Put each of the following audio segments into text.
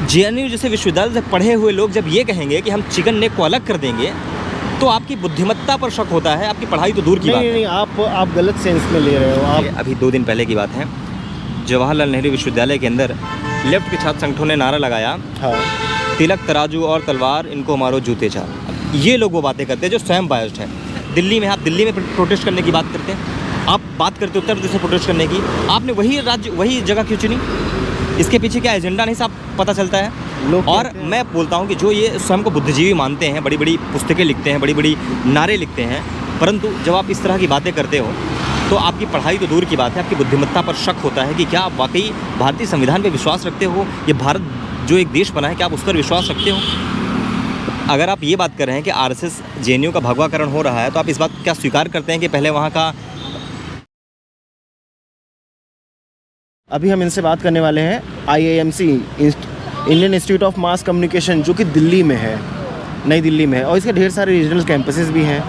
JNU जैसे विश्वविद्यालय से पढ़े हुए लोग जब ये कहेंगे कि हम चिकन नेक को अलग कर देंगे, तो आपकी बुद्धिमत्ता पर शक होता है, आपकी पढ़ाई तो दूर की बात है। नहीं, आप गलत सेंस में ले रहे हो। आप अभी 2 दिन पहले की बात है, जवाहरलाल नेहरू विश्वविद्यालय के अंदर लेफ्ट के छात्र संगठनों ने नारा लगाया, हाँ, तिलक तराजू और तलवार, इनको मारो जूते चार। ये लोग वो बातें करते हैं जो स्वयं बायस्ड हैं। दिल्ली में आप दिल्ली में प्रोटेस्ट करने की बात करते हैं, आप बात करते उत्तर प्रदेश से प्रोटेस्ट करने की, आपने वही जगह क्यों चुनी? इसके पीछे क्या एजेंडा नहीं साफ पता चलता है। और मैं बोलता हूँ कि जो ये स्वयं को बुद्धिजीवी मानते हैं, बड़ी बड़ी पुस्तकें लिखते हैं, बड़ी बड़ी नारे लिखते हैं, परंतु जब आप इस तरह की बातें करते हो तो आपकी पढ़ाई तो दूर की बात है, आपकी बुद्धिमत्ता पर शक होता है कि क्या आप वाकई भारतीय संविधान पर विश्वास रखते हो? ये भारत जो एक देश बना है, क्या आप उस पर विश्वास रखते हो? अगर आप ये बात कर रहे हैं कि आरएसएस जेएनयू का भगवाकरण हो रहा है, तो आप इस बात को क्या स्वीकार करते हैं कि पहले वहाँ का... अभी हम इनसे बात करने वाले हैं IIMC, Indian institute of mass communication, जो कि दिल्ली में है, नई दिल्ली में है, और इसके ढेर सारे रीजनल कैंपसेस भी हैं।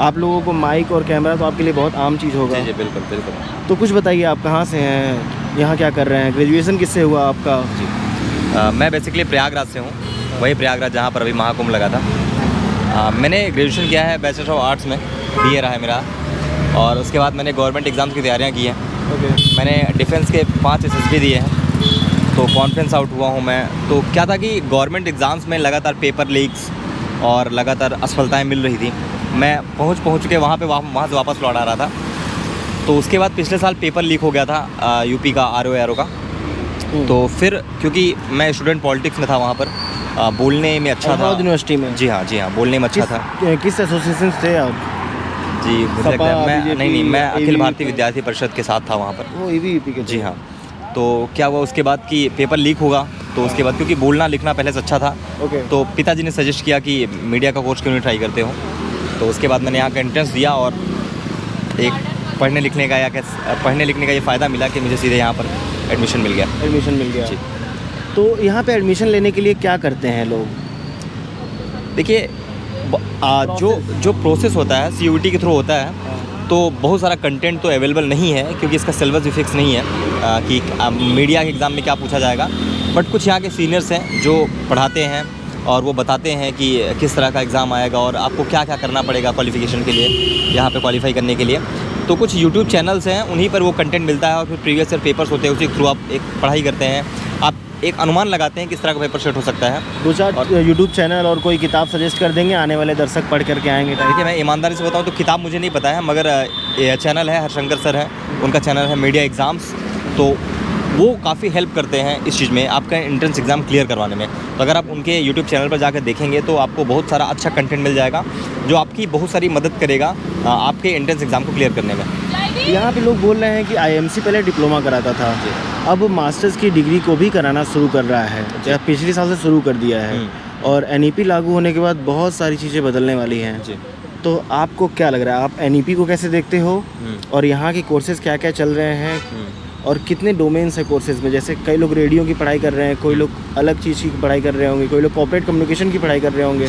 आप लोगों को माइक और कैमरा तो आपके लिए बहुत आम चीज़ होगा। जी बिल्कुल बिल्कुल। तो कुछ बताइए, आप कहाँ से हैं, यहाँ क्या कर रहे हैं, ग्रेजुएशन किससे हुआ आपका? जी मैं बेसिकली प्रयागराज से हूँ, वही प्रयागराज जहाँ पर अभी महाकुंभ लगा था। मैंने ग्रेजुएशन किया है बैचलर ऑफ आर्ट्स में, BA रहा है मेरा, और उसके बाद मैंने गवर्नमेंट एग्ज़ाम्स की तैयारियाँ की हैं। मैंने डिफेंस के 5 SSB दिए हैं, तो कॉन्फ्रेंस आउट हुआ हूँ मैं। तो क्या था कि गवर्नमेंट एग्ज़ाम्स में लगातार पेपर लीक्स और लगातार असफलताएं मिल रही थी। मैं पहुँच के वहाँ से वापस लौट आ रहा था। तो उसके बाद पिछले साल पेपर लीक हो गया था यूपी का RO का। तो फिर क्योंकि मैं स्टूडेंट पॉलिटिक्स में था, वहाँ पर बोलने में अच्छा था यूनिवर्सिटी में। जी हाँ, बोलने में अच्छा था। किस एसोसिएशन से आप? जी मुझे लगता है मैं अखिल भारतीय विद्यार्थी परिषद के साथ था वहाँ पर। वो ABVP के? जी हाँ। तो क्या हुआ उसके बाद कि पेपर लीक होगा, तो उसके बाद क्योंकि बोलना लिखना पहले से अच्छा था, तो पिताजी ने सजेस्ट किया कि मीडिया का कोर्स क्यों नहीं ट्राई करते हो। तो उसके बाद मैंने यहाँ का एंट्रेंस दिया, और एक पढ़ने लिखने का ये फ़ायदा मिला कि मुझे सीधे यहाँ पर एडमिशन मिल गया। जी। तो यहाँ पे एडमिशन लेने के लिए क्या करते हैं लोग? देखिए, जो प्रोसेस होता है CUET के थ्रू होता है, तो बहुत सारा कंटेंट तो अवेलेबल नहीं है, क्योंकि इसका सिलेबस भी फिक्स नहीं है कि मीडिया के एग्ज़ाम में क्या पूछा जाएगा। बट कुछ यहाँ के सीनियर्स हैं जो पढ़ाते हैं, और वो बताते हैं कि किस तरह का एग्ज़ाम आएगा और आपको क्या क्या करना पड़ेगा क्वालिफ़िकेशन के लिए, यहाँ पे क्वालिफ़ाई करने के लिए। तो कुछ यूट्यूब चैनल्स हैं, उन्हीं पर वो कंटेंट मिलता है, और फिर प्रीवियस ईयर पेपर्स होते हैं, उसी के थ्रू आप एक पढ़ाई करते हैं, आप एक अनुमान लगाते हैं किस तरह का पेपर सेट हो सकता है। 2-4 यूट्यूब चैनल और कोई किताब सजेस्ट कर देंगे, आने वाले दर्शक पढ़ करके आएंगे? देखिए, मैं ईमानदारी से बताऊं तो किताब मुझे नहीं पता है, मगर ये चैनल है, हरशंकर सर है, उनका चैनल है मीडिया एग्ज़ाम्स, तो वो काफ़ी हेल्प करते हैं इस चीज़ में, आपका एंट्रेंस एग्ज़ाम क्लियर करवाने में। तो अगर आप उनके यूट्यूब चैनल पर जाकर देखेंगे तो आपको बहुत सारा अच्छा कंटेंट मिल जाएगा, जो आपकी बहुत सारी मदद करेगा आपके एंट्रेंस एग्ज़ाम को क्लियर करने में। यहाँ पे लोग बोल रहे हैं कि IIMC पहले डिप्लोमा कराता था, अब मास्टर्स की डिग्री को भी कराना शुरू कर रहा है, या पिछले साल से शुरू कर दिया है, और NEP लागू होने के बाद बहुत सारी चीज़ें बदलने वाली हैं। तो आपको क्या लग रहा है, आप NEP को कैसे देखते हो, और यहाँ के कोर्सेज़ क्या क्या चल रहे हैं, और कितने डोमेन्स है कोर्सेज़ में? जैसे कई लोग रेडियो की पढ़ाई कर रहे हैं, कोई लोग अलग चीज़ की पढ़ाई कर रहे होंगे, कोई लोग कॉर्पोरेट कम्युनिकेशन की पढ़ाई कर रहे होंगे।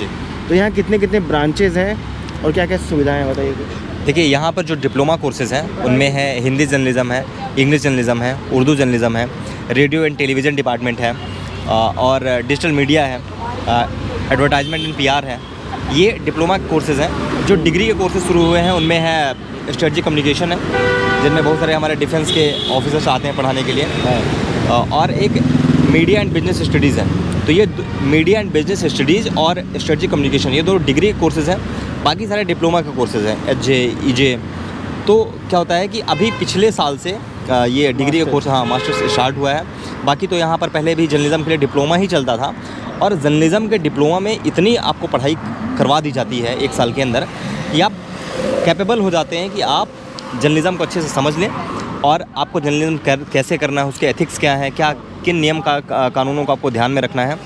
तो यहाँ कितने कितने ब्रांचेज़ हैं और क्या क्या सुविधाएँ हैं, बताइए कुछ। देखिए, यहाँ पर जो डिप्लोमा कोर्सेज़ हैं उनमें है हिंदी जर्नलिज़म है, इंग्लिश जर्नलिज़म है, उर्दू जर्नलिज़म है, रेडियो एंड टेलीविज़न डिपार्टमेंट है, और डिजिटल मीडिया है, एडवर्टाइजमेंट एंड PR है। ये डिप्लोमा कोर्सेज़ हैं। जो डिग्री के कोर्सेज़ शुरू हुए हैं उनमें है स्ट्रेटजी कम्युनिकेशन है, जिनमें बहुत सारे हमारे डिफेंस के ऑफिसर्स आते हैं पढ़ाने के लिए, और एक मीडिया एंड बिजनेस स्टडीज़ है। तो ये मीडिया एंड बिजनेस स्टडीज़ और स्ट्रेटजी कम्युनिकेशन, ये 2 डिग्री के कोर्सेज़ हैं। बाकी सारे डिप्लोमा के कोर्सेज़ हैं, HJ, EJ। तो क्या होता है कि अभी पिछले साल से ये डिग्री का कोर्स, मास्टर्स स्टार्ट हुआ है। बाकी तो यहाँ पर पहले भी जर्नलिज़म के लिए डिप्लोमा ही चलता था, और जर्नलिज़म के डिप्लोमा में इतनी आपको पढ़ाई करवा दी जाती है 1 साल के अंदर, कि आप कैपेबल हो जाते हैं कि आप जर्नलिज़म को अच्छे से समझ लें, और आपको जर्नलिज़म कैसे करना है, उसके एथिक्स क्या है, किन नियम कानूनों को आपको ध्यान में रखना है,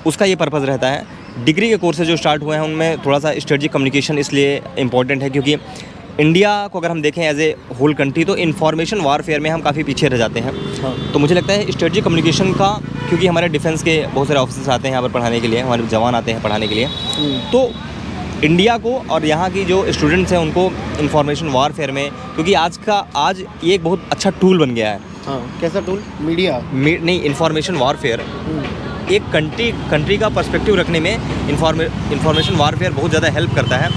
उसका ये पर्पज़ रहता है। डिग्री के कोर्सेज जो स्टार्ट हुए हैं उनमें थोड़ा सा स्ट्रेटजी कम्युनिकेशन इसलिए इम्पॉर्टेंट है, क्योंकि इंडिया को अगर हम देखें एज ए होल कंट्री, तो इन्फॉर्मेशन वारफेयर में हम काफ़ी पीछे रह जाते हैं। तो मुझे लगता है स्ट्रेटजी कम्युनिकेशन का, क्योंकि हमारे डिफेंस के बहुत सारे ऑफिसर्स आते हैं यहाँ पर पढ़ाने के लिए, हमारे जवान आते हैं पढ़ाने के लिए, तो इंडिया को और यहाँ की जो स्टूडेंट्स हैं उनको इन्फॉर्मेशन वारफेयर में, क्योंकि आज ये एक बहुत अच्छा टूल बन गया है। कैसा टूल? मीडिया नहीं, इन्फॉर्मेशन वारफेयर एक कंट्री का पर्सपेक्टिव रखने में इंफॉर्मेशन वारफेयर बहुत ज़्यादा हेल्प करता है।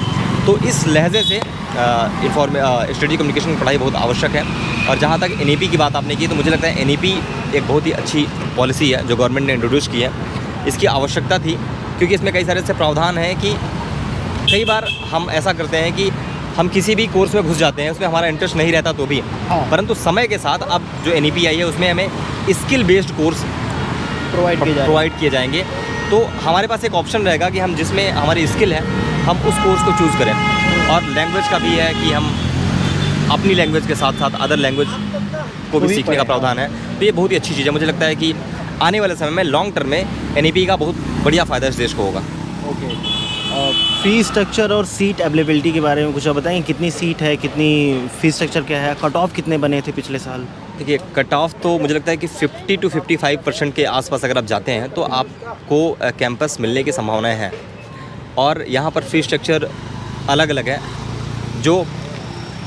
तो इस लहजे से स्ट्रेटेजिक कम्युनिकेशन की पढ़ाई बहुत आवश्यक है। और जहाँ तक NEP की बात आपने की, तो मुझे लगता है NEP एक बहुत ही अच्छी पॉलिसी है जो गवर्नमेंट ने इंट्रोड्यूस की है। इसकी आवश्यकता थी क्योंकि इसमें कई सारे ऐसे प्रावधान हैं कि कई बार हम ऐसा करते हैं कि हम किसी भी कोर्स में घुस जाते हैं, उसमें हमारा इंटरेस्ट नहीं रहता तो भी, परंतु समय के साथ अब जो NEP आई है उसमें हमें स्किल बेस्ड कोर्स प्रोवाइड किए जाएंगे। तो हमारे पास एक ऑप्शन रहेगा कि हम जिसमें हमारी स्किल है हम उस कोर्स को चूज़ करें। और लैंग्वेज का भी है कि हम अपनी लैंग्वेज के साथ साथ अदर लैंग्वेज को भी सीखने का प्रावधान है। तो ये बहुत ही अच्छी चीज़ है। मुझे लगता है कि आने वाले समय में लॉन्ग टर्म में NEP का बहुत बढ़िया फ़ायदा इस देश को होगा। ओके, फीस स्ट्रक्चर और सीट अवेलेबिलिटी के बारे में कुछ आप बताएंगे? कितनी सीट है, कितनी फीस स्ट्रक्चर क्या है, कट ऑफ कितने बने थे पिछले साल? देखिए, कट ऑफ तो मुझे लगता है कि 50 to 55% के आसपास अगर आप जाते हैं तो आपको कैंपस मिलने की संभावनाएं हैं। और यहाँ पर फीस स्ट्रक्चर अलग अलग है। जो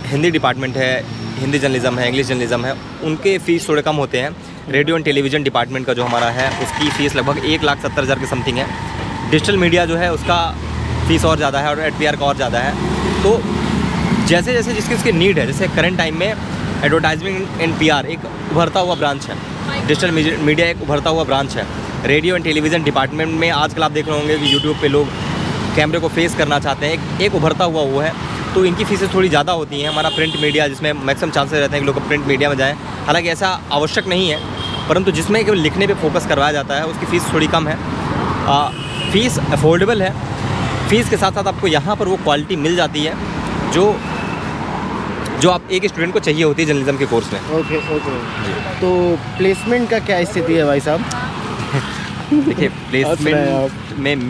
हिंदी डिपार्टमेंट है, हिंदी जर्नलिज्म है, इंग्लिश जर्नलिज्म है, उनके फ़ीस थोड़े कम होते हैं। रेडियो एंड टेलीविज़न डिपार्टमेंट का जो हमारा है उसकी फ़ीस लगभग 1,70,000 के समथिंग है। डिजिटल मीडिया जो है उसका फ़ीस और ज़्यादा है और ADPR का और ज़्यादा है। तो जैसे जैसे जिसकी नीड है, जैसे करंट टाइम में एडवर्टाइजमेंट एंड PR एक उभरता हुआ ब्रांच है, डिजिटल मीडिया एक उभरता हुआ ब्रांच है। रेडियो एंड टेलीविज़न डिपार्टमेंट में आजकल आप देख रहे होंगे कि यूट्यूब पे लोग कैमरे को फेस करना चाहते हैं, एक उभरता हुआ वो है। तो इनकी फ़ीसें थोड़ी ज़्यादा होती हैं। हमारा प्रिंट मीडिया जिसमें मैक्सिमम चांसेस रहते हैं कि लोग प्रिंट मीडिया में जाएँ, हालांकि ऐसा आवश्यक नहीं है, परंतु जिसमें केवल लिखने पे फोकस करवाया जाता है उसकी फ़ीस थोड़ी कम है। फ़ीस अफोर्डेबल है। फ़ीस के साथ साथ आपको यहाँ पर वो क्वालिटी मिल जाती है जो आप एक स्टूडेंट को चाहिए होती है जर्नलिज्म के कोर्स में। ओके। तो प्लेसमेंट का क्या स्थिति है भाई साहब? देखिए, प्लेसमेंट में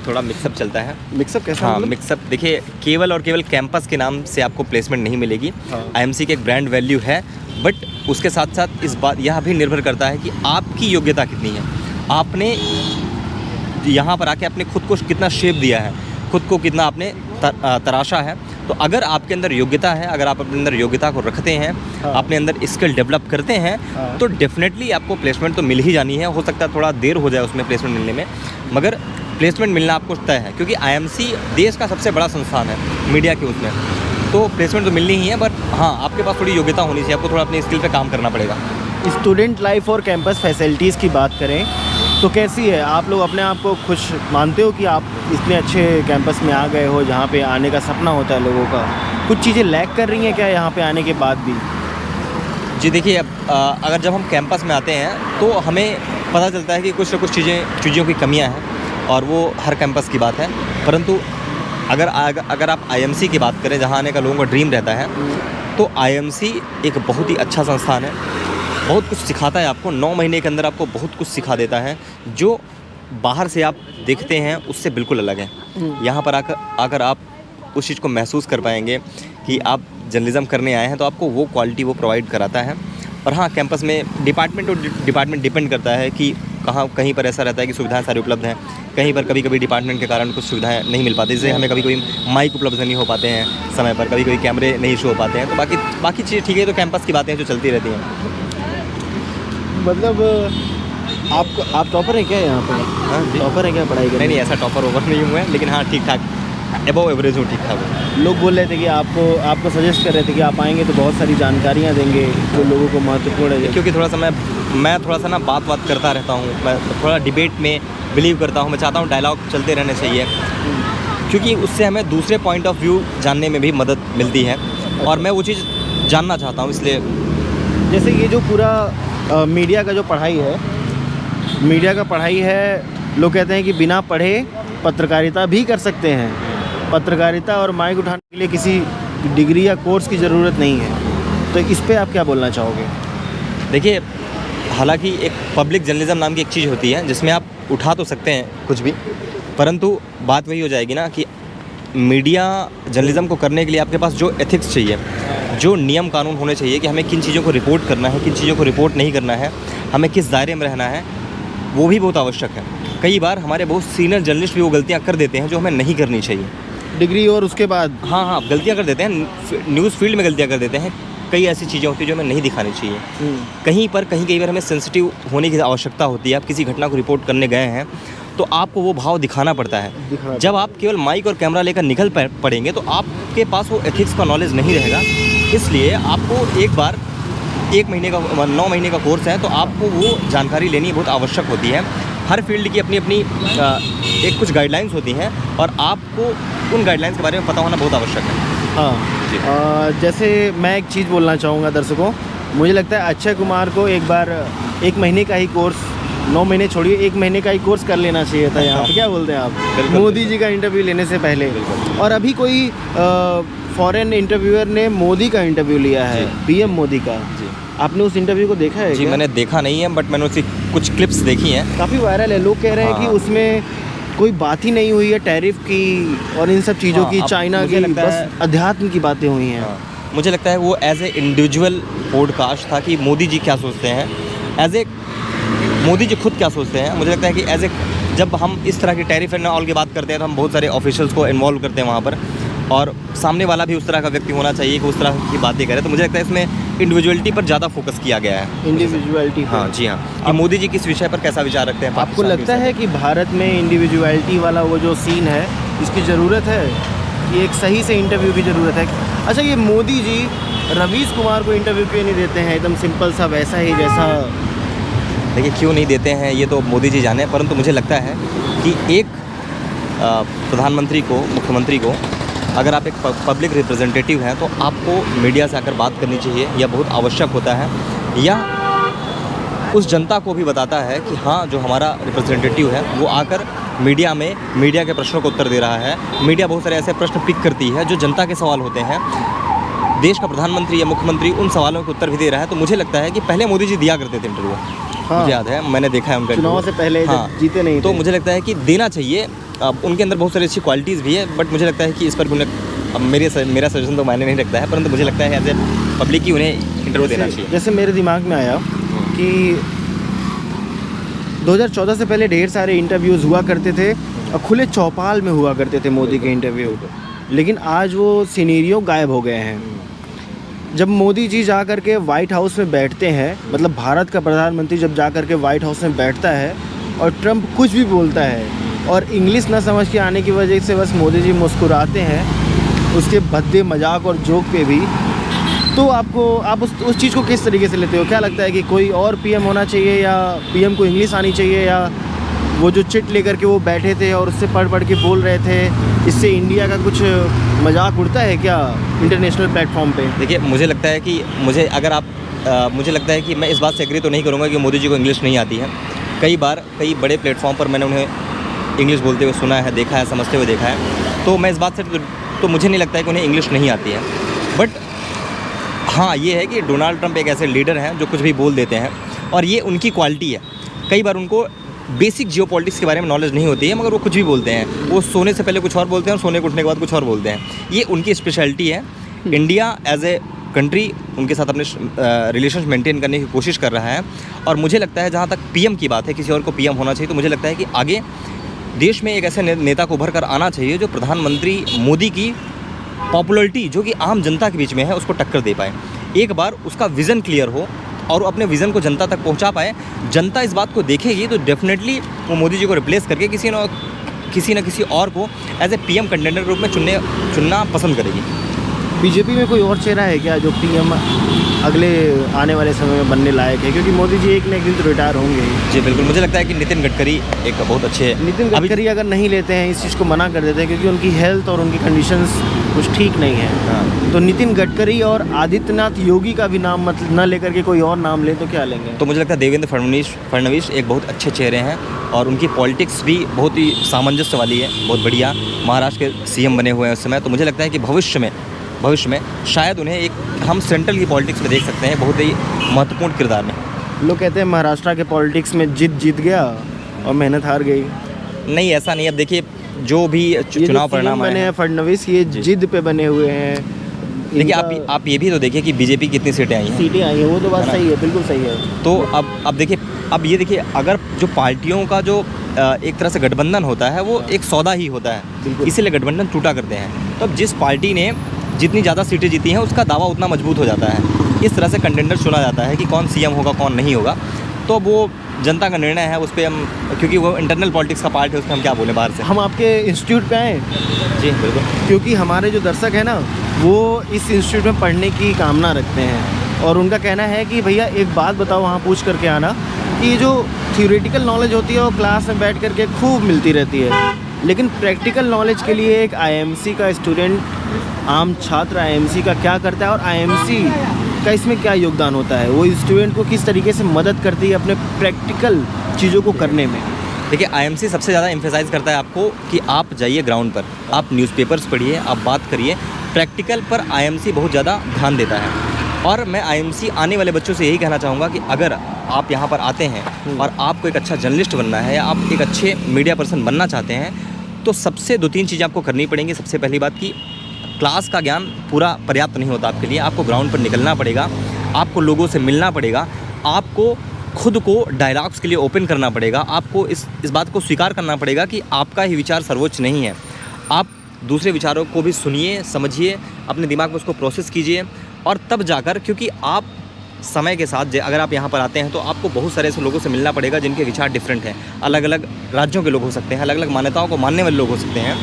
थोड़ा मिक्सअप चलता है। मिक्सअप कैसा? हाँ, मतलब? मिक्सअप देखिए, केवल और केवल कैंपस के नाम से आपको प्लेसमेंट नहीं मिलेगी। IMC के एक ब्रांड वैल्यू है, बट उसके साथ साथ इस बात यह भी निर्भर करता है कि आपकी योग्यता कितनी है। आपने यहाँ पर आके अपने खुद को कितना शेप दिया है, खुद को कितना आपने तराशा है। तो अगर आपके अंदर योग्यता है, अगर आप अपने अंदर योग्यता को रखते हैं, अपने अंदर स्किल डेवलप करते हैं, तो डेफिनेटली आपको प्लेसमेंट तो मिल ही जानी है। हो सकता है थोड़ा देर हो जाए उसमें प्लेसमेंट मिलने में, मगर प्लेसमेंट मिलना आपको तय है, क्योंकि IMC देश का सबसे बड़ा संस्थान है मीडिया के उसमें। तो प्लेसमेंट तो मिलनी ही है, बट हाँ, आपके पास थोड़ी योग्यता होनी चाहिए, आपको थोड़ा अपनी स्किल पे काम करना पड़ेगा। स्टूडेंट लाइफ और कैंपस फैसिलिटीज़ की बात करें तो कैसी है? आप लोग अपने आप को खुश मानते हो कि आप इतने अच्छे कैंपस में आ गए हो जहाँ पे आने का सपना होता है लोगों का? कुछ चीज़ें लैग कर रही हैं क्या यहाँ पे आने के बाद भी? जी देखिए, अगर जब हम कैंपस में आते हैं तो हमें पता चलता है कि कुछ ना कुछ चीज़ों की कमियां हैं, और वो हर कैंपस की बात है। परंतु अगर आप IMC की बात करें, जहाँ आने का लोगों का ड्रीम रहता है, तो IMC एक बहुत ही अच्छा संस्थान है। बहुत कुछ सिखाता है आपको, 9 महीने के अंदर आपको बहुत कुछ सिखा देता है, जो बाहर से आप देखते हैं उससे बिल्कुल अलग है। यहाँ पर आकर आप उस चीज़ को महसूस कर पाएंगे कि आप जर्नलिज्म करने आए हैं, तो आपको वो क्वालिटी वो प्रोवाइड कराता है। और हाँ, कैंपस में डिपार्टमेंट डिपेंड करता है कि कहीं पर ऐसा रहता है कि सुविधाएं सारी उपलब्ध हैं, कहीं पर कभी डिपार्टमेंट के कारण कुछ सुविधाएं नहीं मिल पाती, जैसे हमें कभी माइक उपलब्ध नहीं हो पाते हैं समय पर, कभी कैमरे नहीं इशू हो पाते हैं। तो बाकी चीज़ें ठीक है। तो कैंपस की बातें जो चलती रहती हैं। मतलब आप टॉपर हैं क्या यहाँ पे? हाँ जी, टॉपर है क्या पढ़ाई करने? नहीं, ऐसा टॉपर ओवर नहीं हुआ है, लेकिन हाँ ठीक ठाक एबव एवरेज हूँ, ठीक ठाक हूँ। लोग बोल रहे थे कि आपको सजेस्ट कर रहे थे कि आप आएंगे तो बहुत सारी जानकारियाँ देंगे जो लोगों को महत्वपूर्ण है। क्योंकि थोड़ा सा मैं थोड़ा सा ना बात करता रहता हूँ, मैं थोड़ा डिबेट में बिलीव करता हूँ। मैं चाहता हूँ डायलॉग चलते रहने चाहिए, क्योंकि उससे हमें दूसरे पॉइंट ऑफ व्यू जानने में भी मदद मिलती है, और मैं वो चीज़ जानना चाहता हूँ। इसलिए जैसे ये जो पूरा मीडिया का जो पढ़ाई है, लोग कहते हैं कि बिना पढ़े पत्रकारिता भी कर सकते हैं। पत्रकारिता और माइक उठाने के लिए किसी डिग्री या कोर्स की ज़रूरत नहीं है। तो इस पे आप क्या बोलना चाहोगे? देखिए, हालांकि एक पब्लिक जर्नलिज्म नाम की एक चीज़ होती है जिसमें आप उठा तो सकते हैं कुछ भी, परंतु बात वही हो जाएगी ना कि मीडिया जर्नलिज्म को करने के लिए आपके पास जो एथिक्स चाहिए, जो नियम कानून होने चाहिए कि हमें किन चीज़ों को रिपोर्ट करना है, किन चीज़ों को रिपोर्ट नहीं करना है, हमें किस दायरे में रहना है, वो भी बहुत आवश्यक है। कई बार हमारे बहुत सीनियर जर्नलिस्ट भी वो गलतियाँ कर देते हैं जो हमें नहीं करनी चाहिए। डिग्री और उसके बाद हाँ, गलतियाँ कर देते हैं, न्यूज़ फील्ड में गलतियाँ कर देते हैं। कई ऐसी चीज़ें होती हैं जो हमें नहीं दिखानी चाहिए। कई बार हमें सेंसिटिव होने की आवश्यकता होती है। आप किसी घटना को रिपोर्ट करने गए हैं तो आपको वो भाव दिखाना पड़ता है। जब आप केवल माइक और कैमरा लेकर निकल पड़ेंगे तो आपके पास वो एथिक्स का नॉलेज नहीं रहेगा। इसलिए आपको एक बार 1 महीने का 9 महीने का कोर्स है तो आपको वो जानकारी लेनी बहुत आवश्यक होती है। हर फील्ड की अपनी अपनी एक कुछ गाइडलाइंस होती हैं और आपको उन गाइडलाइंस के बारे में पता होना बहुत आवश्यक है। हाँ, जैसे मैं एक चीज़ बोलना चाहूँगा दर्शकों, मुझे लगता है अक्षय कुमार को एक बार 1 महीने का ही कोर्स, 9 महीने छोड़िए, 1 महीने का ही कोर्स कर लेना चाहिए था यहाँ पे। क्या बोलते हैं आप? मोदी जी का इंटरव्यू लेने से पहले। और अभी कोई फॉरेन इंटरव्यूअर ने मोदी का इंटरव्यू लिया है, पीएम मोदी का। आपने उस इंटरव्यू को देखा है? जी मैंने देखा नहीं है, बट मैंने उसकी कुछ क्लिप्स देखी हैं। काफ़ी वायरल है। लोग कह रहे हैं कि उसमें कोई बात ही नहीं हुई है टैरिफ की और इन सब चीज़ों की, चाइना की, बस अध्यात्म की बातें हुई हैं। मुझे लगता है वो एज ए इंडिविजुअल पॉडकास्ट था कि मोदी जी क्या सोचते हैं, एज ए मोदी जी खुद क्या सोचते हैं। मुझे लगता है कि एज ए जब हम इस तरह की टैरिफ एंड ऑल की बात करते हैं तो हम बहुत सारे ऑफिशियल्स को इन्वॉल्व करते हैं वहाँ पर, और सामने वाला भी उस तरह का व्यक्ति होना चाहिए कि उस तरह की बातें करे। तो मुझे लगता है इसमें इंडिविजुअलिटी पर ज़्यादा फोकस किया गया है। इंडिविजुअलिटी? हाँ जी हाँ। कि मोदी जी किस विषय पर कैसा विचार रखते हैं। आपको लगता है कि भारत में इंडिविजुअलिटी वाला वो जो सीन है, इसकी ज़रूरत है कि एक सही से इंटरव्यू की ज़रूरत है? अच्छा, ये मोदी जी रवीश कुमार को इंटरव्यू क्यों नहीं देते हैं एकदम सिंपल सा वैसा ही जैसा? देखिए क्यों नहीं देते हैं ये तो मोदी जी जाने, परंतु मुझे लगता है कि एक प्रधानमंत्री को, मुख्यमंत्री को, अगर आप एक पब्लिक रिप्रेजेंटेटिव हैं तो आपको मीडिया से आकर बात करनी चाहिए, यह बहुत आवश्यक होता है। या उस जनता को भी बताता है कि हाँ, जो हमारा रिप्रेजेंटेटिव है वो आकर मीडिया में मीडिया के प्रश्नों को उत्तर दे रहा है। मीडिया बहुत सारे ऐसे प्रश्न पिक करती है जो जनता के सवाल होते हैं। देश का प्रधानमंत्री या मुख्यमंत्री उन सवालों के उत्तर भी दे रहा है। तो मुझे लगता है कि पहले मोदी जी दिया करते थे इंटरव्यू। मुझे याद है, मैंने देखा है उनका चुनाव से पहले। हाँ, जीते नहीं तो थे। मुझे लगता है कि देना चाहिए। अब उनके अंदर बहुत सारी अच्छी क्वालिटीज़ भी है, बट मुझे लगता है कि इस पर उन्हें, अब मेरा सजेशन तो मायने नहीं रखता है, परंतु मुझे लगता है एज ए पब्लिक की उन्हें इंटरव्यू देना चाहिए। जैसे मेरे दिमाग में आया कि 2014 से पहले ढेर सारे इंटरव्यूज़ हुआ करते थे और खुले चौपाल में हुआ करते थे मोदी के इंटरव्यू, लेकिन आज वो सिनेरियो गायब हो गए हैं। जब मोदी जी जा कर के वाइट हाउस में बैठते हैं, मतलब भारत का प्रधानमंत्री जब जा कर के वाइट हाउस में बैठता है और ट्रंप कुछ भी बोलता है और इंग्लिश ना समझ के आने की वजह से बस मोदी जी मुस्कुराते हैं उसके भद्दे मजाक और जोक पे भी, तो आप उस चीज़ को किस तरीके से लेते हो? क्या लगता है कि कोई और पीएम होना चाहिए या पीएम को इंग्लिश आनी चाहिए, या वो जो चिट लेकर के वो बैठे थे और उससे पढ़ के बोल रहे थे, इससे इंडिया का कुछ मजाक उड़ता है क्या इंटरनेशनल प्लेटफॉर्म पे? देखिए मुझे लगता है कि मुझे लगता है कि मैं इस बात से एग्री तो नहीं करूँगा कि मोदी जी को इंग्लिश नहीं आती है। कई बार कई बड़े प्लेटफॉर्म पर मैंने उन्हें इंग्लिश बोलते हुए सुना है, देखा है, समझते हुए देखा है। तो मैं इस बात से तो मुझे नहीं लगता है कि उन्हें इंग्लिश नहीं आती है। बट हाँ, ये है कि डोनाल्ड ट्रंप एक ऐसे लीडर हैं जो कुछ भी बोल देते हैं और ये उनकी क्वालिटी है। कई बार उनको बेसिक जियोपॉलिटिक्स के बारे में नॉलेज नहीं होती है, मगर वो कुछ भी बोलते हैं। वो सोने से पहले कुछ और बोलते हैं और सोने को उठने के बाद कुछ और बोलते हैं। ये उनकी स्पेशलिटी है। इंडिया एज ए कंट्री उनके साथ अपने रिलेशंस मेंटेन करने की कोशिश कर रहा है। और मुझे लगता है जहाँ तक पीएम की बात है, किसी और को पीएम होना चाहिए, तो मुझे लगता है कि आगे देश में एक ऐसे नेता को उभर कर आना चाहिए जो प्रधानमंत्री मोदी की पॉपुलैरिटी जो कि आम जनता के बीच में है उसको टक्कर दे पाए। एक बार उसका विज़न क्लियर हो और अपने विज़न को जनता तक पहुंचा पाए। जनता इस बात को देखेगी तो डेफिनेटली वो मोदी जी को रिप्लेस करके किसी न किसी और को एज ए पीएम कंटेंडर के रूप में चुनना पसंद करेगी। बीजेपी में कोई और चेहरा है क्या जो पीएम अगले आने वाले समय में बनने लायक है? क्योंकि मोदी जी एक न एक दिन तो रिटायर होंगे। जी बिल्कुल, मुझे लगता है कि नितिन गडकरी एक बहुत अच्छे, नितिन गडकरी अगर नहीं लेते हैं, इस चीज़ को मना कर देते हैं क्योंकि उनकी हेल्थ और उनकी कंडीशंस कुछ ठीक नहीं है। हाँ। तो नितिन गडकरी और आदित्यनाथ योगी का भी नाम मतलब न लेकर के कोई और नाम ले तो क्या लेंगे? तो मुझे लगता है देवेंद्र फडणवीस एक बहुत अच्छे चेहरे हैं और उनकी पॉलिटिक्स भी बहुत ही सामंजस्य वाली है, बहुत बढ़िया। महाराष्ट्र के सीएम बने हुए हैं उस समय। तो मुझे लगता है कि भविष्य में शायद उन्हें एक हम सेंट्रल की पॉलिटिक्स में देख सकते हैं बहुत ही महत्वपूर्ण किरदार में। लोग कहते हैं महाराष्ट्र के पॉलिटिक्स में जीत गया और मेहनत हार गई। नहीं, ऐसा नहीं। अब देखिए जो भी चुनाव परिणाम बने हैं फडणवीस, ये जिद पे बने हुए हैं। देखिए आप ये भी तो देखिए कि बीजेपी कितनी सीटें आई हैं। वो तो बात सही है, बिल्कुल सही है। तो अब देखिए, अब ये देखिए, अगर जो पार्टियों का जो एक तरह से गठबंधन होता है वो एक सौदा ही होता है, इसीलिए गठबंधन टूटा करते हैं। तो अब जिस पार्टी ने जितनी ज़्यादा सीटें जीती हैं उसका दावा उतना मजबूत हो जाता है। इस तरह से कंटेंडर चुना जाता है कि कौन सीएम होगा कौन नहीं होगा। तो वो जनता का निर्णय है, उस पर हम, क्योंकि वो इंटरनल पॉलिटिक्स का पार्ट है, उसमें हम क्या बोलें बाहर से। हम आपके इंस्टीट्यूट पे आए जी बिल्कुल। क्योंकि हमारे जो दर्शक हैं ना, वो इस इंस्टीट्यूट में पढ़ने की कामना रखते हैं और उनका कहना है कि भैया एक बात बताओ, वहाँ पूछ करके आना कि जो थियोरेटिकल नॉलेज होती है वो क्लास में बैठ करके खूब मिलती रहती है, लेकिन प्रैक्टिकल नॉलेज के लिए एक आईएमसी का स्टूडेंट, आम छात्र आईएमसी का क्या करता है और आईएमसी का इसमें क्या योगदान होता है, वो स्टूडेंट को किस तरीके से मदद करती है अपने प्रैक्टिकल चीज़ों को करने में। देखिए, आईएमसी सबसे ज़्यादा एम्फेसाइज़ करता है आपको कि आप जाइए ग्राउंड पर, आप न्यूज़पेपर्स पढ़िए, आप बात करिए। प्रैक्टिकल पर आईएमसी बहुत ज़्यादा ध्यान देता है। और मैं आईएमसी आने वाले बच्चों से यही कहना चाहूँगा कि अगर आप यहाँ पर आते हैं और आपको एक अच्छा जर्नलिस्ट बनना है या आप एक अच्छे मीडिया पर्सन बनना चाहते हैं, तो सबसे 2-3 चीज़ें आपको करनी पड़ेंगी। सबसे पहली बात कि क्लास का ज्ञान पूरा पर्याप्त नहीं होता आपके लिए, आपको ग्राउंड पर निकलना पड़ेगा, आपको लोगों से मिलना पड़ेगा, आपको खुद को डायलॉग्स के लिए ओपन करना पड़ेगा, आपको इस बात को स्वीकार करना पड़ेगा कि आपका ही विचार सर्वोच्च नहीं है। आप दूसरे विचारों को भी सुनिए, समझिए, अपने दिमाग में उसको प्रोसेस कीजिए और तब जाकर, क्योंकि आप समय के साथ अगर आप यहाँ पर आते हैं तो आपको बहुत सारे ऐसे लोगों से मिलना पड़ेगा जिनके विचार डिफरेंट हैं। अलग अलग राज्यों के लोग हो सकते हैं, अलग अलग मान्यताओं को मानने वाले लोग हो सकते हैं।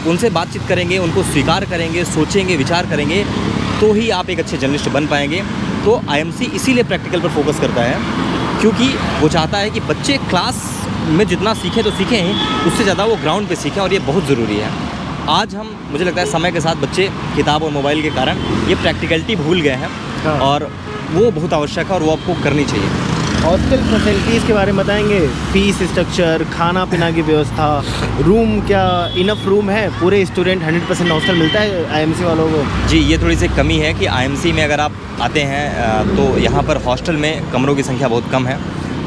उनसे बातचीत करेंगे, उनको स्वीकार करेंगे, सोचेंगे, विचार करेंगे, तो ही आप एक अच्छे जर्नलिस्ट बन पाएंगे। तो आईएमसी इसीलिए प्रैक्टिकल पर फोकस करता है, क्योंकि वो चाहता है कि बच्चे क्लास में जितना सीखें तो सीखें ही, उससे ज़्यादा वो ग्राउंड पे सीखें, और ये बहुत ज़रूरी है। आज हम, मुझे लगता है समय के साथ बच्चे किताब और मोबाइल के कारण ये प्रैक्टिकलिटी भूल गए हैं। हाँ। और वो बहुत आवश्यक है और वो आपको करनी चाहिए। हॉस्टल फैसिलिटीज़ के बारे में बताएंगे, फीस स्ट्रक्चर, खाना पीना की व्यवस्था, रूम, क्या इनफ रूम है, पूरे स्टूडेंट 100% हॉस्टल मिलता है आईएमसी वालों को? जी, ये थोड़ी सी कमी है कि आईएमसी में अगर आप आते हैं तो यहाँ पर हॉस्टल में कमरों की संख्या बहुत कम है,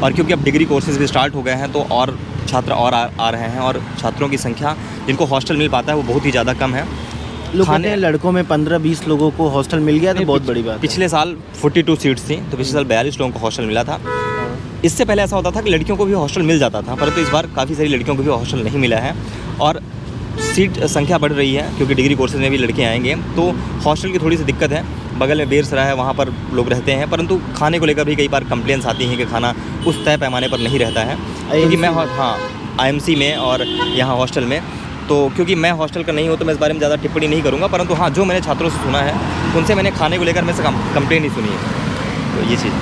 और क्योंकि अब डिग्री कोर्सेज भी स्टार्ट हो गए हैं तो और छात्र और आ रहे हैं, और छात्रों की संख्या जिनको हॉस्टल मिल पाता है वो बहुत ही ज़्यादा कम है। लोग कहते हैं लड़कों में 15-20 लोगों को हॉस्टल मिल गया तो बहुत बड़ी बात है। पिछले साल 42 सीट्स थी, तो पिछले साल 42 लोगों को हॉस्टल मिला था। इससे पहले ऐसा होता था कि लड़कियों को भी हॉस्टल मिल जाता था, परंतु इस बार काफ़ी सारी लड़कियों को भी हॉस्टल नहीं मिला है और सीट संख्या बढ़ रही है, क्योंकि डिग्री कोर्सेज में भी लड़के आएंगे, तो हॉस्टल की थोड़ी सी दिक्कत है। बगल में बेरसरा है, वहाँ पर लोग रहते हैं, परंतु खाने को लेकर भी कई बार कंप्लेंट्स आती हैं कि खाना उस तय पैमाने पर नहीं रहता है। क्योंकि मैं आईएमसी में और यहाँ हॉस्टल में, तो क्योंकि मैं हॉस्टल का नहीं हूँ तो मैं इस बारे में ज़्यादा टिप्पणी नहीं करूँगा, परंतु हाँ, जो मैंने छात्रों से सुना है उनसे मैंने खाने को लेकर में से कंप्लेंट नहीं सुनी है। तो ये चीज़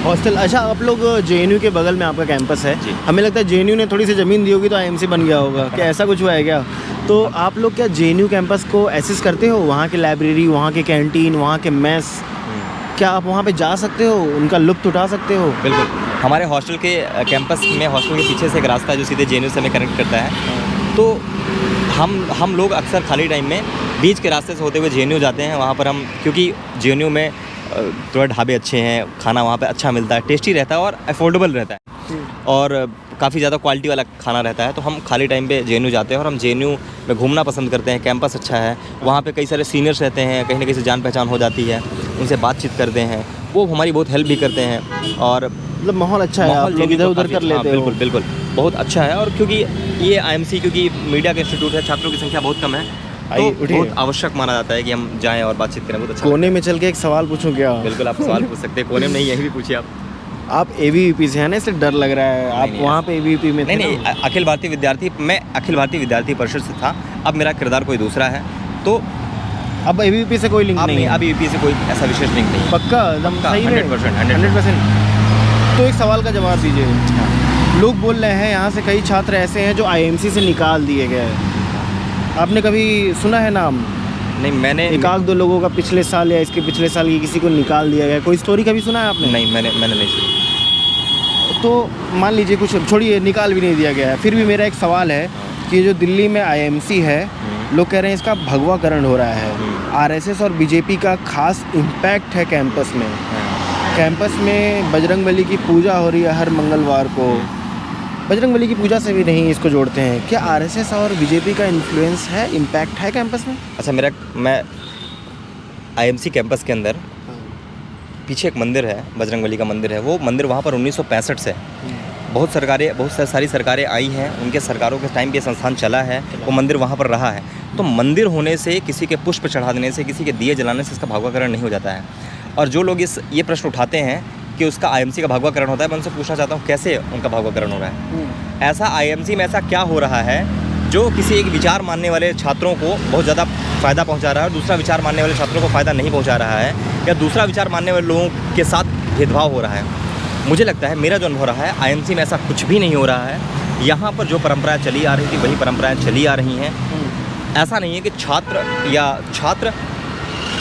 हॉस्टल। अच्छा, आप लोग जेएनयू के बगल में आपका कैंपस है, जी। हमें लगता है जेएनयू ने थोड़ी सी ज़मीन दी होगी तो आईएमसी बन गया होगा, क्या ऐसा कुछ हुआ है क्या? तो आप लोग क्या जेएनयू कैंपस को एसेस करते हो, वहाँ की लाइब्रेरी, वहाँ के कैंटीन, वहाँ के मेस, क्या आप वहाँ पे जा सकते हो, उनका लुत्फ़ उठा सकते हो? बिल्कुल। हमारे हॉस्टल के कैंपस में, हॉस्टल के पीछे से एक रास्ता है जो सीधे जेएनयू से हमें कनेक्ट करता है। तो हम लोग अक्सर खाली टाइम में बीच के रास्ते से होते हुए जेएनयू जाते हैं। वहाँ पर हम, क्योंकि जेएनयू में थोड़ा ढाबे अच्छे हैं, खाना वहाँ पे अच्छा मिलता है, टेस्टी रहता है और अफोर्डेबल रहता है, और काफ़ी ज़्यादा क्वालिटी वाला खाना रहता है। तो हम खाली टाइम पे जेएनयू जाते हैं और हम जेएनयू में घूमना पसंद करते हैं। कैंपस अच्छा है, वहाँ पे कई सारे सीनियर्स रहते हैं, कहीं ना कहीं से जान पहचान हो जाती है, उनसे बातचीत करते हैं, वो हमारी बहुत हेल्प भी करते हैं। और मतलब माहौल अच्छा है, आप लोग इधर उधर कर लेते हो? बिल्कुल बिल्कुल, बहुत अच्छा है। और क्योंकि ये आईएमसी, क्योंकि मीडिया का इंस्टीट्यूट है, छात्रों की संख्या बहुत कम है, तो बहुत आवश्यक माना जाता है कि हम जाएं और बातचीत करें। बहुत अच्छा। कोने में चल के एक सवाल पूछूं क्या? बिल्कुल, आप सवाल पूछ सकते हैं, कोने में नहीं, यहीं भी पूछिए आप। आप एबीवीपी से हैं ना, इसलिए डर लग रहा है। आप वहाँ पे एबीवीपी में थे? नहीं, अखिल भारतीय विद्यार्थी, मैं अखिल भारतीय विद्यार्थी परिषद से था। अब मेरा किरदार कोई दूसरा है, तो अब एबीवीपी से कोई लिंक नहीं है? अब एबीवीपी से कोई ऐसा विशेष लिंक नहीं है। पक्का? एकदम सही में? 100%। तो एक सवाल का जवाब दीजिए। लोग बोल रहे हैं यहाँ से कई छात्र ऐसे हैं जो आईएमसी से निकाल दिए गए हैं, आपने कभी सुना है नाम? नहीं, मैंने एक आध दो लोगों का पिछले साल या इसके पिछले साल की किसी को निकाल दिया गया, कोई स्टोरी कभी सुना है आपने? नहीं, मैंने नहीं सुनी। तो मान लीजिए, कुछ छोड़िए, निकाल भी नहीं दिया गया है, फिर भी मेरा एक सवाल है कि जो दिल्ली में आईएमसी है, लोग कह रहे हैं इसका भगवाकरण हो रहा है, आरएसएस और बीजेपी का खास इम्पैक्ट है कैंपस में। कैंपस में बजरंगबली की पूजा हो रही है हर मंगलवार को, बजरंगबली की पूजा से भी नहीं इसको जोड़ते हैं। क्या आरएसएस और बीजेपी का इन्फ्लुएंस है, इम्पैक्ट है कैंपस में? अच्छा, मैं आईएमसी कैंपस के अंदर पीछे एक मंदिर है, बजरंगबली का मंदिर है। वो मंदिर वहाँ पर 1965 से बहुत सारी सरकारें आई हैं, उनके सरकारों के टाइम पे संस्थान चला है, वो मंदिर वहाँ पर रहा है। तो मंदिर होने से, किसी के पुष्प चढ़ा देने से, किसी के दिए जलाने से इसका भगवाकरण नहीं हो जाता है। और जो लोग ये प्रश्न उठाते हैं कि उसका आईएमसी का भगवाकरण होता है, मैं उनसे पूछना चाहता हूँ कैसे उनका भगवाकरण हो रहा है। ऐसा आईएमसी में ऐसा क्या हो रहा है जो किसी एक विचार मानने वाले छात्रों को बहुत ज़्यादा फ़ायदा पहुंचा रहा है और दूसरा विचार मानने वाले छात्रों को फ़ायदा नहीं पहुंचा रहा है, या दूसरा विचार मानने वाले लोगों के साथ भेदभाव हो रहा है। मुझे लगता है, मेरा जो अनुभव रहा है, आईएमसी में ऐसा कुछ भी नहीं हो रहा है। यहाँ पर जो परंपराएं चली आ रही थी वही परंपराएं चली आ रही हैं। ऐसा नहीं है कि छात्र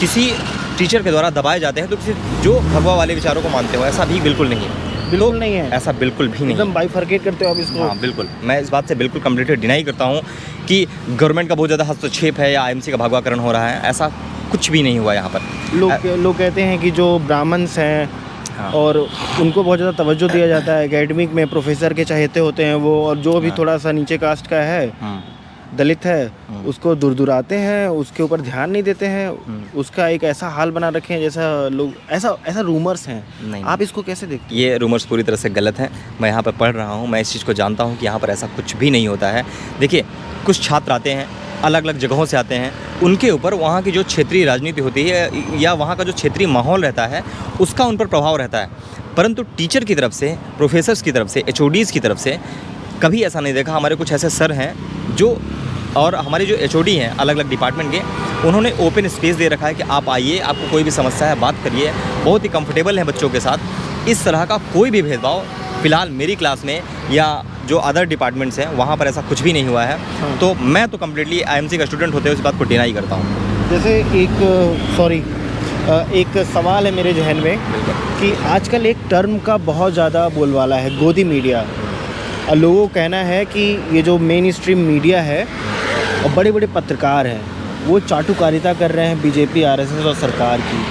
किसी टीचर के द्वारा दबाए जाते हैं तो किसी जो भगवा वाले विचारों को मानते हो, ऐसा भी बिल्कुल नहीं है। बिल्कुल नहीं है, ऐसा बिल्कुल भी नहीं, एकदम बाइफरकेट करते हो आप इसको। हाँ बिल्कुल, मैं इस बात से बिल्कुल कम्प्लीटली डिनाई करता हूँ कि गवर्नमेंट का बहुत ज़्यादा हस्तक्षेप है या आईएमसी का भगवाकरण हो रहा है। ऐसा कुछ भी नहीं हुआ यहाँ पर। लोग कहते हैं कि जो ब्राह्मण्स हैं, हाँ। और उनको बहुत ज़्यादा तवज्जो दिया जाता है एकेडमिक में, प्रोफेसर के चहेते होते हैं वो, और जो भी हाँ। थोड़ा सा नीचे कास्ट का है, दलित है, उसको दुरदुराते हैं, उसके ऊपर ध्यान नहीं देते हैं, उसका एक ऐसा हाल बना रखे हैं जैसा लोग, ऐसा रूमर्स हैं। नहीं, आप इसको कैसे देखते हैं? ये रूमर्स पूरी तरह से गलत हैं। मैं यहाँ पर पढ़ रहा हूँ, मैं इस चीज़ को जानता हूँ कि यहाँ पर ऐसा कुछ भी नहीं होता है। देखिए, कुछ छात्र आते हैं, अलग अलग जगहों से आते हैं, उनके ऊपर वहाँ की जो क्षेत्रीय राजनीति होती है या वहाँ का जो क्षेत्रीय माहौल रहता है उसका उन पर प्रभाव रहता है। परंतु टीचर की तरफ से, प्रोफेसर्स की तरफ से, HODs की तरफ से कभी ऐसा नहीं देखा। हमारे कुछ ऐसे सर हैं जो, और हमारे जो HOD हैं अलग अलग डिपार्टमेंट के, उन्होंने ओपन स्पेस दे रखा है कि आप आइए, आपको कोई भी समस्या है बात करिए, बहुत ही कंफर्टेबल है बच्चों के साथ। इस तरह का कोई भी भेदभाव फ़िलहाल मेरी क्लास में या जो अदर डिपार्टमेंट्स हैं वहाँ पर ऐसा कुछ भी नहीं हुआ है। हाँ। तो मैं तो कम्प्लीटली आईएमसी का स्टूडेंट होते हुए इस बात को डिनाई करता हूँ। जैसे एक सवाल है मेरे जहन में कि आजकल एक टर्म का बहुत ज़्यादा बोलबाला है, गोदी मीडिया। और लोगों का कहना है कि ये जो मेन स्ट्रीम मीडिया है और बड़े बड़े पत्रकार हैं, वो चाटुकारिता कर रहे हैं बीजेपी, RSS और सरकार की,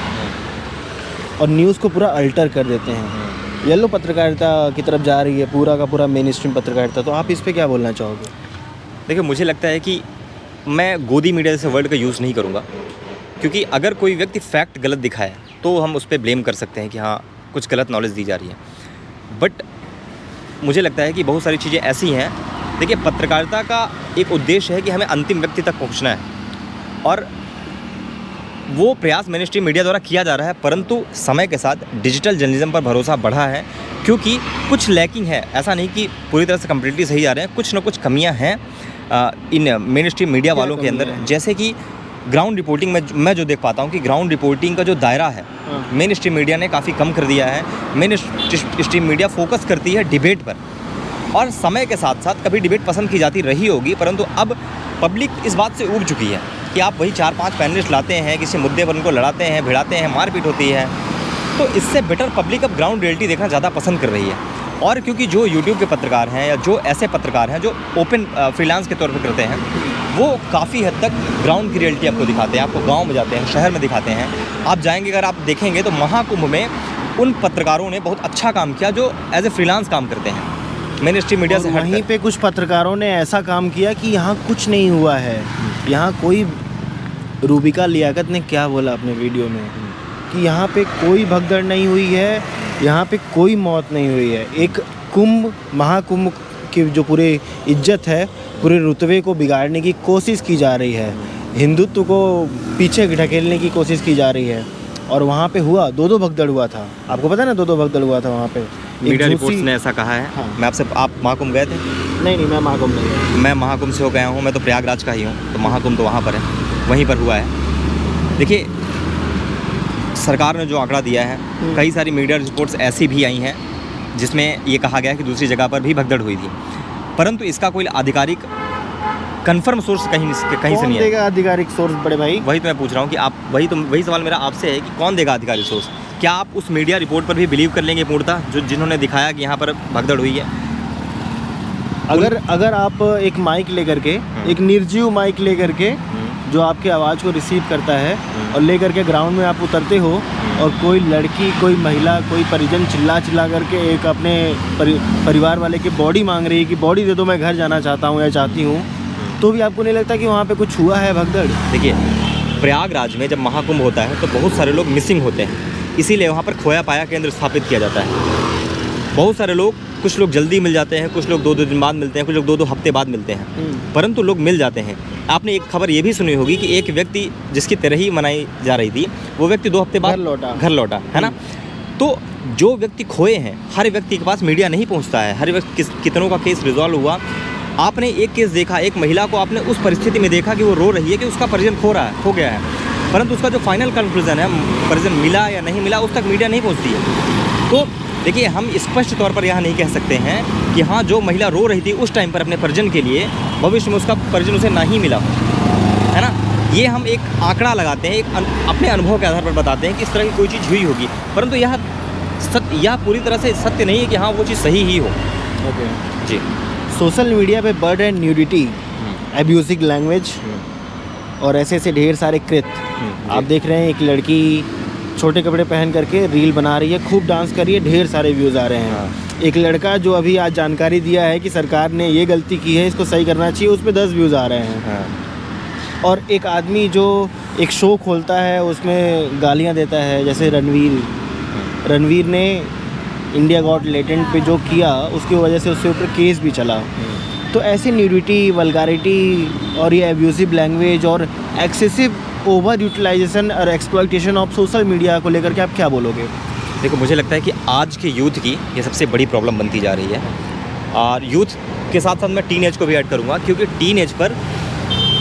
और न्यूज़ को पूरा अल्टर कर देते हैं। येलो पत्रकारिता की तरफ जा रही है पूरा का पूरा मेन स्ट्रीम पत्रकारिता। तो आप इस पे क्या बोलना चाहोगे? देखिए, मुझे लगता है कि मैं गोदी मीडिया जैसे वर्ड का यूज़ नहीं करूँगा, क्योंकि अगर कोई व्यक्ति फैक्ट गलत दिखाए तो हम उस पर ब्लेम कर सकते हैं कि हाँ कुछ गलत नॉलेज दी जा रही है। बट मुझे लगता है कि बहुत सारी चीज़ें ऐसी हैं। देखिए, पत्रकारिता का एक उद्देश्य है कि हमें अंतिम व्यक्ति तक पहुंचना है, और वो प्रयास मेन स्ट्रीम मीडिया द्वारा किया जा रहा है। परंतु समय के साथ डिजिटल जर्नलिज्म पर भरोसा बढ़ा है, क्योंकि कुछ लैकिंग है। ऐसा नहीं कि पूरी तरह से कम्प्लीटली सही जा रहे हैं, कुछ ना कुछ कमियां हैं इन मेन स्ट्रीम मीडिया वालों के अंदर। जैसे कि ग्राउंड रिपोर्टिंग में मैं जो देख पाता हूँ कि ग्राउंड रिपोर्टिंग का जो दायरा है मेन स्ट्रीम मीडिया ने काफ़ी कम कर दिया है। मेन स्ट्रीम मीडिया फोकस करती है डिबेट पर, और समय के साथ साथ कभी डिबेट पसंद की जाती रही होगी, परंतु अब पब्लिक इस बात से ऊब चुकी है कि आप वही 4-5 पैनलिस्ट लाते हैं, किसी मुद्दे पर उनको लड़ाते हैं, भिड़ाते हैं, मारपीट होती है। तो इससे बेटर पब्लिक अब ग्राउंड रियलिटी देखना ज़्यादा पसंद कर रही है। और क्योंकि जो यूट्यूब के पत्रकार हैं या जो ऐसे पत्रकार हैं जो ओपन फ्रीलांस के तौर पर करते हैं, वो काफ़ी हद तक ग्राउंड की रियलिटी आपको दिखाते हैं। आपको गाँव में जाते हैं, शहर में दिखाते हैं। आप जाएंगे, अगर आप देखेंगे तो महाकुंभ में उन पत्रकारों ने बहुत अच्छा काम किया जो एज ए फ्रीलांस काम करते हैं मेन स्ट्रीम मीडिया से। वहीं पे कुछ पत्रकारों ने ऐसा काम किया कि यहाँ कुछ नहीं हुआ है। यहाँ कोई, रूबिका लियाकत ने क्या बोला अपने वीडियो में कि यहाँ पे कोई भगदड़ नहीं हुई है, यहाँ पे कोई मौत नहीं हुई है। एक महाकुंभ की जो पूरी इज्जत है, पूरे रुतबे को बिगाड़ने की कोशिश की जा रही है, हिंदुत्व को पीछे ढकेलने की कोशिश की जा रही है। और वहाँ पे हुआ, 2-2 भगदड़ हुआ था। आपको पता है ना, 2-2 भगदड़ हुआ था वहाँ पे। मीडिया रिपोर्ट्स ने ऐसा कहा है। हाँ। मैं आपसे, आप महाकुंभ गए थे? नहीं, मैं महाकुंभ नहीं गया। मैं महाकुंभ से हो गया हूँ। मैं तो प्रयागराज का ही हूँ, तो महाकुंभ तो वहाँ पर है, वहीं पर हुआ है। देखिए, सरकार ने जो आंकड़ा दिया है, कई सारी मीडिया रिपोर्ट्स ऐसी भी आई हैं जिसमें ये कहा गया कि दूसरी जगह पर भी भगदड़ हुई थी, परंतु इसका कोई आधिकारिक कंफर्म सोर्स कहीं से नहीं है। कौन देगा आधिकारिक सोर्स बड़े भाई? वही तो मैं पूछ रहा हूँ कि आप, वही सवाल मेरा आपसे है कि कौन देगा आधिकारिक सोर्स? क्या आप उस मीडिया रिपोर्ट पर भी बिलीव कर लेंगे पूर्णतः, जिन्होंने दिखाया कि यहाँ पर भगदड़ हुई है? अगर आप एक माइक लेकर के, एक निर्जीव माइक लेकर के जो आपकी आवाज़ को रिसीव करता है, और लेकर के ग्राउंड में आप उतरते हो, और कोई लड़की, कोई महिला, कोई परिजन चिल्ला करके एक अपने परिवार वाले की बॉडी मांग रही है कि बॉडी दे दो, मैं घर जाना चाहता हूँ या चाहती हूँ, तो भी आपको नहीं लगता कि वहाँ पे कुछ हुआ है भगदड़? देखिए, प्रयागराज में जब महाकुंभ होता है तो बहुत सारे लोग मिसिंग होते हैं, इसीलिए वहाँ पर खोया पाया केंद्र स्थापित किया जाता है। बहुत सारे लोग कुछ लोग जल्दी मिल जाते हैं, कुछ लोग 2-2 दिन बाद मिलते हैं, कुछ लोग 2-2 हफ्ते बाद मिलते हैं, परंतु लोग मिल जाते हैं। आपने एक खबर ये भी सुनी होगी कि एक व्यक्ति जिसकी तिरही मनाई जा रही थी, वो व्यक्ति 2 हफ्ते बाद घर लौटा, है ना। तो जो व्यक्ति खोए हैं, हर व्यक्ति के पास मीडिया नहीं पहुंचता है, हर व्यक्ति कितनों का केस रिजॉल्व हुआ। आपने एक केस देखा, एक महिला को आपने उस परिस्थिति में देखा कि वो रो रही है कि उसका परिजन खो गया है, परंतु उसका जो फाइनल कंक्लूजन है, परिजन मिला या नहीं मिला, उस तक मीडिया नहीं पहुंचती है। तो देखिए, हम स्पष्ट तौर पर यहाँ नहीं कह सकते हैं कि हाँ, जो महिला रो रही थी उस टाइम पर अपने परिजन के लिए, भविष्य में उसका परिजन उसे नहीं मिला, है ना। ये हम एक आंकड़ा लगाते हैं, एक अपने अनुभव के आधार पर बताते हैं कि इस तरह की कोई चीज़ हुई होगी, परंतु यह पूरी तरह से सत्य नहीं है कि हाँ वो चीज़ सही ही हो। ओके जी। सोशल मीडिया पे bird and nudity, abusing language और ऐसे ढेर सारे कृत्य आप देख रहे हैं। एक लड़की छोटे कपड़े पहन करके रील बना रही है, खूब डांस कर रही है, ढेर सारे व्यूज़ आ रहे हैं। एक लड़का जो अभी आज जानकारी दिया है कि सरकार ने ये गलती की है, इसको सही करना चाहिए, उस पर 10 व्यूज़ आ रहे हैं। और एक आदमी जो एक शो खोलता है, उसमें गालियाँ देता है, जैसे रणवीर ने इंडिया गॉट लेटेंट पे जो किया, उसकी वजह से उसके ऊपर केस भी चला। तो ऐसी न्यूडिटी, वल्गारिटी और ये एब्यूसिव लैंग्वेज और एक्सेसिव ओवर यूटिलाइजेशन और एक्सप्लॉइटेशन ऑफ सोशल मीडिया को लेकर के आप क्या बोलोगे? देखो, मुझे लगता है कि आज के यूथ की ये सबसे बड़ी प्रॉब्लम बनती जा रही है, और यूथ के साथ साथ मैं टीन एज को भी ऐड करूँगा, क्योंकि टीन एज पर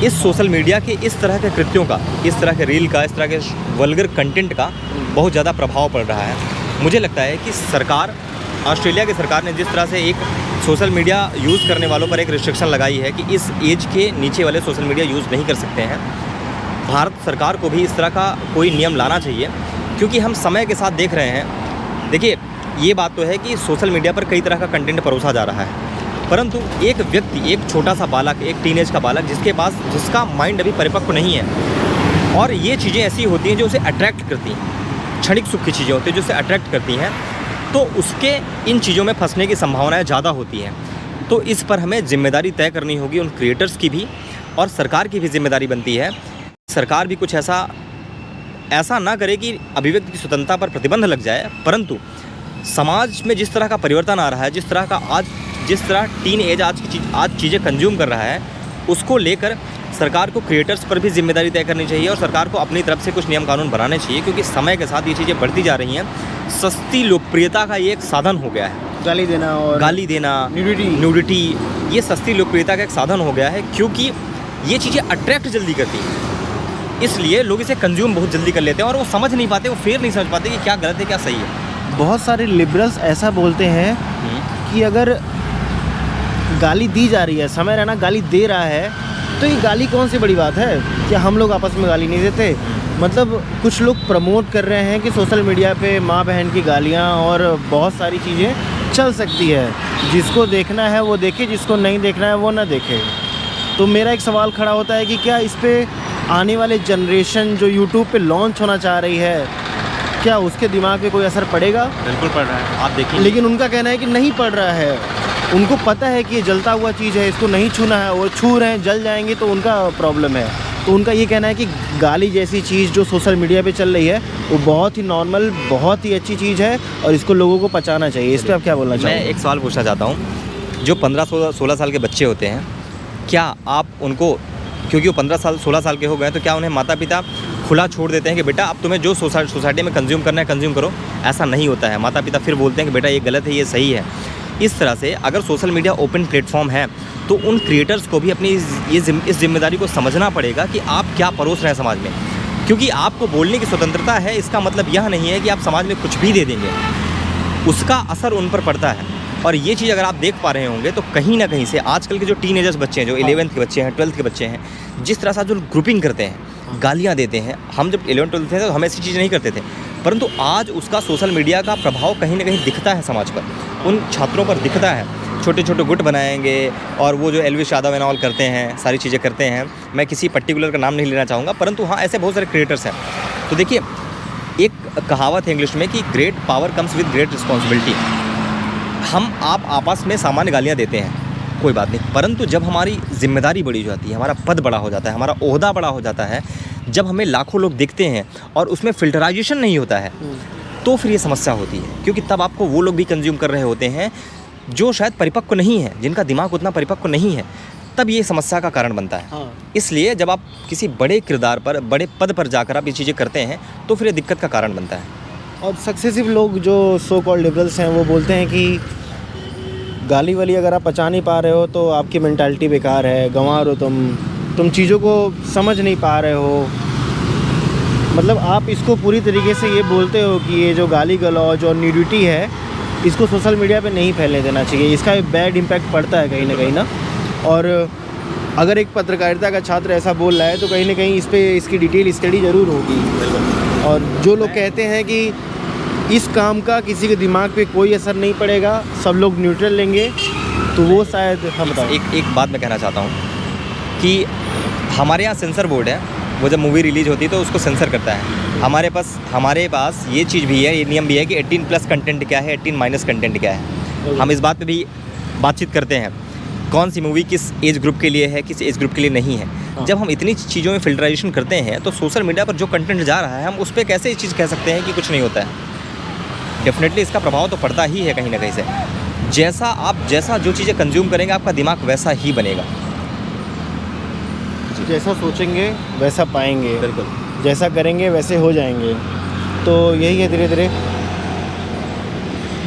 इस सोशल मीडिया के इस तरह के कृत्यों का, इस तरह के रील का, इस तरह के वल्गर कंटेंट का बहुत ज़्यादा प्रभाव पड़ रहा है। मुझे लगता है कि ऑस्ट्रेलिया की सरकार ने जिस तरह से एक सोशल मीडिया यूज़ करने वालों पर एक रिस्ट्रिक्शन लगाई है कि इस एज के नीचे वाले सोशल मीडिया यूज़ नहीं कर सकते हैं, भारत सरकार को भी इस तरह का कोई नियम लाना चाहिए, क्योंकि हम समय के साथ देख रहे हैं। देखिए, ये बात तो है कि सोशल मीडिया पर कई तरह का कंटेंट परोसा जा रहा है, परंतु एक व्यक्ति, एक छोटा सा बालक, एक टीनेज का बालक जिसका माइंड अभी परिपक्व नहीं है, और ये चीज़ें ऐसी होती हैं जो उसे अट्रैक्ट करती हैं, क्षणिक सुख की चीज़ें होती हैं जो उसे अट्रैक्ट करती हैं, तो उसके इन चीज़ों में फंसने की संभावनाएं ज़्यादा होती हैं। तो इस पर हमें जिम्मेदारी तय करनी होगी, उन क्रिएटर्स की भी और सरकार की भी जिम्मेदारी बनती है। सरकार भी कुछ ऐसा ना करे कि अभिव्यक्ति की स्वतंत्रता पर प्रतिबंध लग जाए, परंतु समाज में जिस तरह का परिवर्तन आ रहा है, जिस तरह टीन एज आज चीज़ें कंज्यूम कर रहा है, उसको लेकर सरकार को क्रिएटर्स पर भी जिम्मेदारी तय करनी चाहिए और सरकार को अपनी तरफ से कुछ नियम कानून बनाने चाहिए, क्योंकि समय के साथ ये चीज़ें बढ़ती जा रही हैं। सस्ती लोकप्रियता का ये एक साधन हो गया है, गाली देना, न्यूडिटी, ये सस्ती लोकप्रियता का एक साधन हो गया है, क्योंकि ये चीज़ें अट्रैक्ट जल्दी करती हैं, इसलिए लोग इसे कंज्यूम बहुत जल्दी कर लेते हैं और वो समझ नहीं पाते, वो फेर नहीं समझ पाते कि क्या गलत है क्या सही है। बहुत सारे लिबरल्स ऐसा बोलते हैं कि अगर गाली दी जा रही है, समय रहना गाली दे रहा है, तो ये गाली कौन सी बड़ी बात है? क्या हम लोग आपस में गाली नहीं देते? मतलब कुछ लोग प्रमोट कर रहे हैं कि सोशल मीडिया पे माँ बहन की गालियाँ और बहुत सारी चीज़ें चल सकती है, जिसको देखना है वो देखे, जिसको नहीं देखना है वो ना देखे। तो मेरा एक सवाल खड़ा होता है कि क्या इस पे आने वाले जनरेशन जो यूट्यूब पे लॉन्च होना चाह रही है, क्या उसके दिमाग पे कोई असर पड़ेगा? बिल्कुल पड़ रहा है, आप देखिए। लेकिन उनका कहना है कि नहीं पड़ रहा है, उनको पता है कि ये जलता हुआ चीज़ है, इसको नहीं छूना है, वो छू रहे हैं, जल जाएंगे तो उनका प्रॉब्लम है। तो उनका ये कहना है कि गाली जैसी चीज़ जो सोशल मीडिया पे चल रही है वो बहुत ही नॉर्मल, बहुत ही अच्छी चीज़ है और इसको लोगों को पचाना चाहिए। इस पर आप क्या बोलना चाहेंगे? मैं एक सवाल पूछना चाहता हूँ, जो 15-16 साल के बच्चे होते हैं, क्या आप उनको, क्योंकि वो 15-16 साल के हो गए, तो क्या उन्हें माता पिता खुला छोड़ देते हैं कि बेटा अब तुम्हें जो सोसाइटी में कंज्यूम करना है कंज्यूम करो? ऐसा नहीं होता है। माता पिता फिर बोलते हैं कि बेटा ये गलत है, ये सही है। इस तरह से अगर सोशल मीडिया ओपन प्लेटफॉर्म है तो उन क्रिएटर्स को भी अपनी इस जिम्मेदारी को समझना पड़ेगा कि आप क्या परोस रहे हैं समाज में, क्योंकि आपको बोलने की स्वतंत्रता है, इसका मतलब यह नहीं है कि आप समाज में कुछ भी दे देंगे, उसका असर उन पर पड़ता है। और ये चीज़ अगर आप देख पा रहे होंगे तो कहीं ना कहीं से आजकल के जो टीनेजर्स बच्चे हैं, जो 11th के बच्चे हैं, 12th के बच्चे हैं, जिस तरह से जो ग्रुपिंग करते हैं, गालियाँ देते हैं, हम जब 11th-12th थे तो हम ऐसी चीज़ नहीं करते थे, परंतु आज उसका सोशल मीडिया का प्रभाव कहीं ना कहीं दिखता है समाज पर, उन छात्रों पर दिखता है। छोटे छोटे गुट बनाएंगे और वो जो एल्विश यादव एंड ऑल करते हैं, सारी चीज़ें करते हैं। मैं किसी पर्टिकुलर का नाम नहीं लेना चाहूँगा, परंतु हाँ, ऐसे बहुत सारे क्रिएटर्स हैं। तो देखिए, एक कहावत है इंग्लिश में कि great power comes with great responsibility. हम आप आपस में सामान्य गालियाँ देते हैं, कोई बात नहीं, परंतु जब हमारी जिम्मेदारी बड़ी हो जाती है, हमारा पद बड़ा हो जाता है, हमारा ओहदा बड़ा हो जाता है, जब हमें लाखों लोग देखते हैं और उसमें फिल्टराइजेशन नहीं होता है, तो फिर ये समस्या होती है, क्योंकि तब आपको वो लोग भी कंज्यूम कर रहे होते हैं जो शायद परिपक्व नहीं है, जिनका दिमाग उतना परिपक्व नहीं है, तब ये समस्या का कारण बनता है। हाँ। इसलिए जब आप किसी बड़े किरदार पर, बड़े पद पर जाकर आप ये चीज़ें करते हैं तो फिर ये दिक्कत का कारण बनता है। और सक्सेसिव लोग जो सो कॉल्ड लिबरल्स हैं वो बोलते हैं कि गाली वाली अगर आप पचा नहीं पा रहे हो तो आपकी मेंटालिटी बेकार है, गंवार हो तुम चीज़ों को समझ नहीं पा रहे हो। मतलब आप इसको पूरी तरीके से ये बोलते हो कि ये जो गाली गलौज और न्यूडिटी है इसको सोशल मीडिया पे नहीं फैलने देना चाहिए, इसका एक बैड इम्पैक्ट पड़ता है कहीं ना कहीं ना। और अगर एक पत्रकारिता का छात्र ऐसा बोल रहा है तो कहीं ना कहीं इस पे इसकी डिटेल स्टडी ज़रूर होगी। और जो लोग कहते हैं कि इस काम का किसी के दिमाग पे कोई असर नहीं पड़ेगा, सब लोग न्यूट्रल लेंगे, तो वो शायद हम बताओ। एक बात मैं कहना चाहता हूँ कि हमारे यहाँ सेंसर बोर्ड है, वो जब मूवी रिलीज़ होती है तो उसको सेंसर करता है। हमारे पास ये चीज़ भी है, ये नियम भी है कि 18+ कंटेंट क्या है, 18- कंटेंट क्या है। हम इस बात पे भी बातचीत करते हैं कौन सी मूवी किस एज ग्रुप के लिए है, किस एज ग्रुप के लिए नहीं है। जब हम इतनी चीज़ों में फिल्टराइजेशन करते हैं तो सोशल मीडिया पर जो कंटेंट जा रहा है हम उस पर कैसे ये चीज़ कह सकते हैं कि कुछ नहीं होता है। डेफिनेटली इसका प्रभाव तो पड़ता ही है कहीं ना कहीं से। जैसा जो चीज़ें कंज्यूम करेंगे आपका दिमाग वैसा ही बनेगा। जैसा सोचेंगे वैसा पाएंगे, बिल्कुल। जैसा करेंगे वैसे हो जाएंगे। तो यही है, धीरे धीरे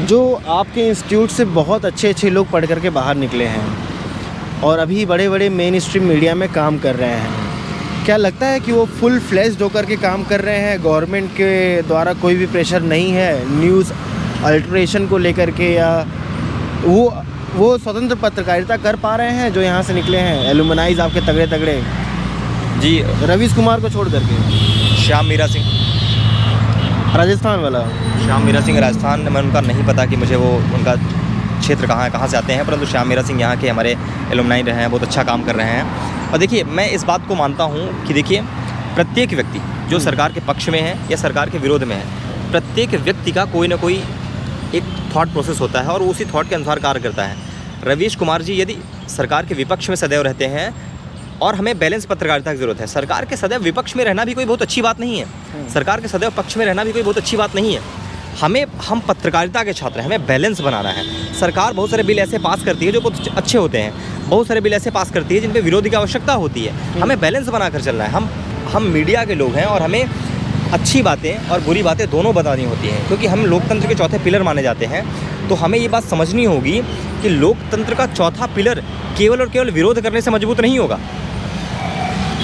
जो आपके इंस्टीट्यूट से बहुत अच्छे लोग पढ़ करके बाहर निकले हैं और अभी बड़े बड़े मेन स्ट्रीम मीडिया में काम कर रहे हैं, क्या लगता है कि वो फुल फ्लेश्ड होकर के काम कर रहे हैं? गवर्नमेंट के द्वारा कोई भी प्रेशर नहीं है न्यूज़ अल्ट्रेशन को लेकर के, या वो स्वतंत्र पत्रकारिता कर पा रहे हैं जो यहाँ से निकले हैं एलुमनाइज आपके तगड़े तगड़े? जी, रवीश कुमार को छोड़ करके श्याम मीरा सिंह राजस्थान वाला, श्याम मीरा सिंह राजस्थान में उनका नहीं पता कि मुझे वो उनका क्षेत्र कहाँ से आते हैं, परंतु श्याम मीरा सिंह यहाँ के हमारे एलुमनाई रहे हैं, बहुत अच्छा काम कर रहे हैं। और देखिए, मैं इस बात को मानता हूँ कि देखिए, प्रत्येक व्यक्ति जो सरकार के पक्ष में है या सरकार के विरोध में है, प्रत्येक व्यक्ति का कोई ना कोई एक थॉट प्रोसेस होता है और उसी थॉट के अनुसार कार्य करता है। रवीश कुमार जी यदि सरकार के विपक्ष में सदैव रहते हैं, और हमें बैलेंस पत्रकारिता की ज़रूरत है। सरकार के सदैव विपक्ष में रहना भी कोई बहुत अच्छी बात नहीं है, सरकार के सदैव पक्ष में रहना भी कोई बहुत अच्छी बात नहीं है। हम पत्रकारिता के छात्र हैं, हमें बैलेंस बनाना है। सरकार बहुत सारे बिल ऐसे पास करती है जो बहुत अच्छे होते हैं, बहुत सारे बिल ऐसे पास करती है जिन पे विरोधी की आवश्यकता होती है। हमें बैलेंस बनाकर चलना है। हम मीडिया के लोग हैं और हमें अच्छी बातें और बुरी बातें दोनों बतानी होती हैं, क्योंकि हम लोकतंत्र के चौथे पिलर माने जाते हैं। तो हमें ये बात समझनी होगी कि लोकतंत्र का चौथा पिलर केवल और केवल विरोध करने से मजबूत नहीं होगा।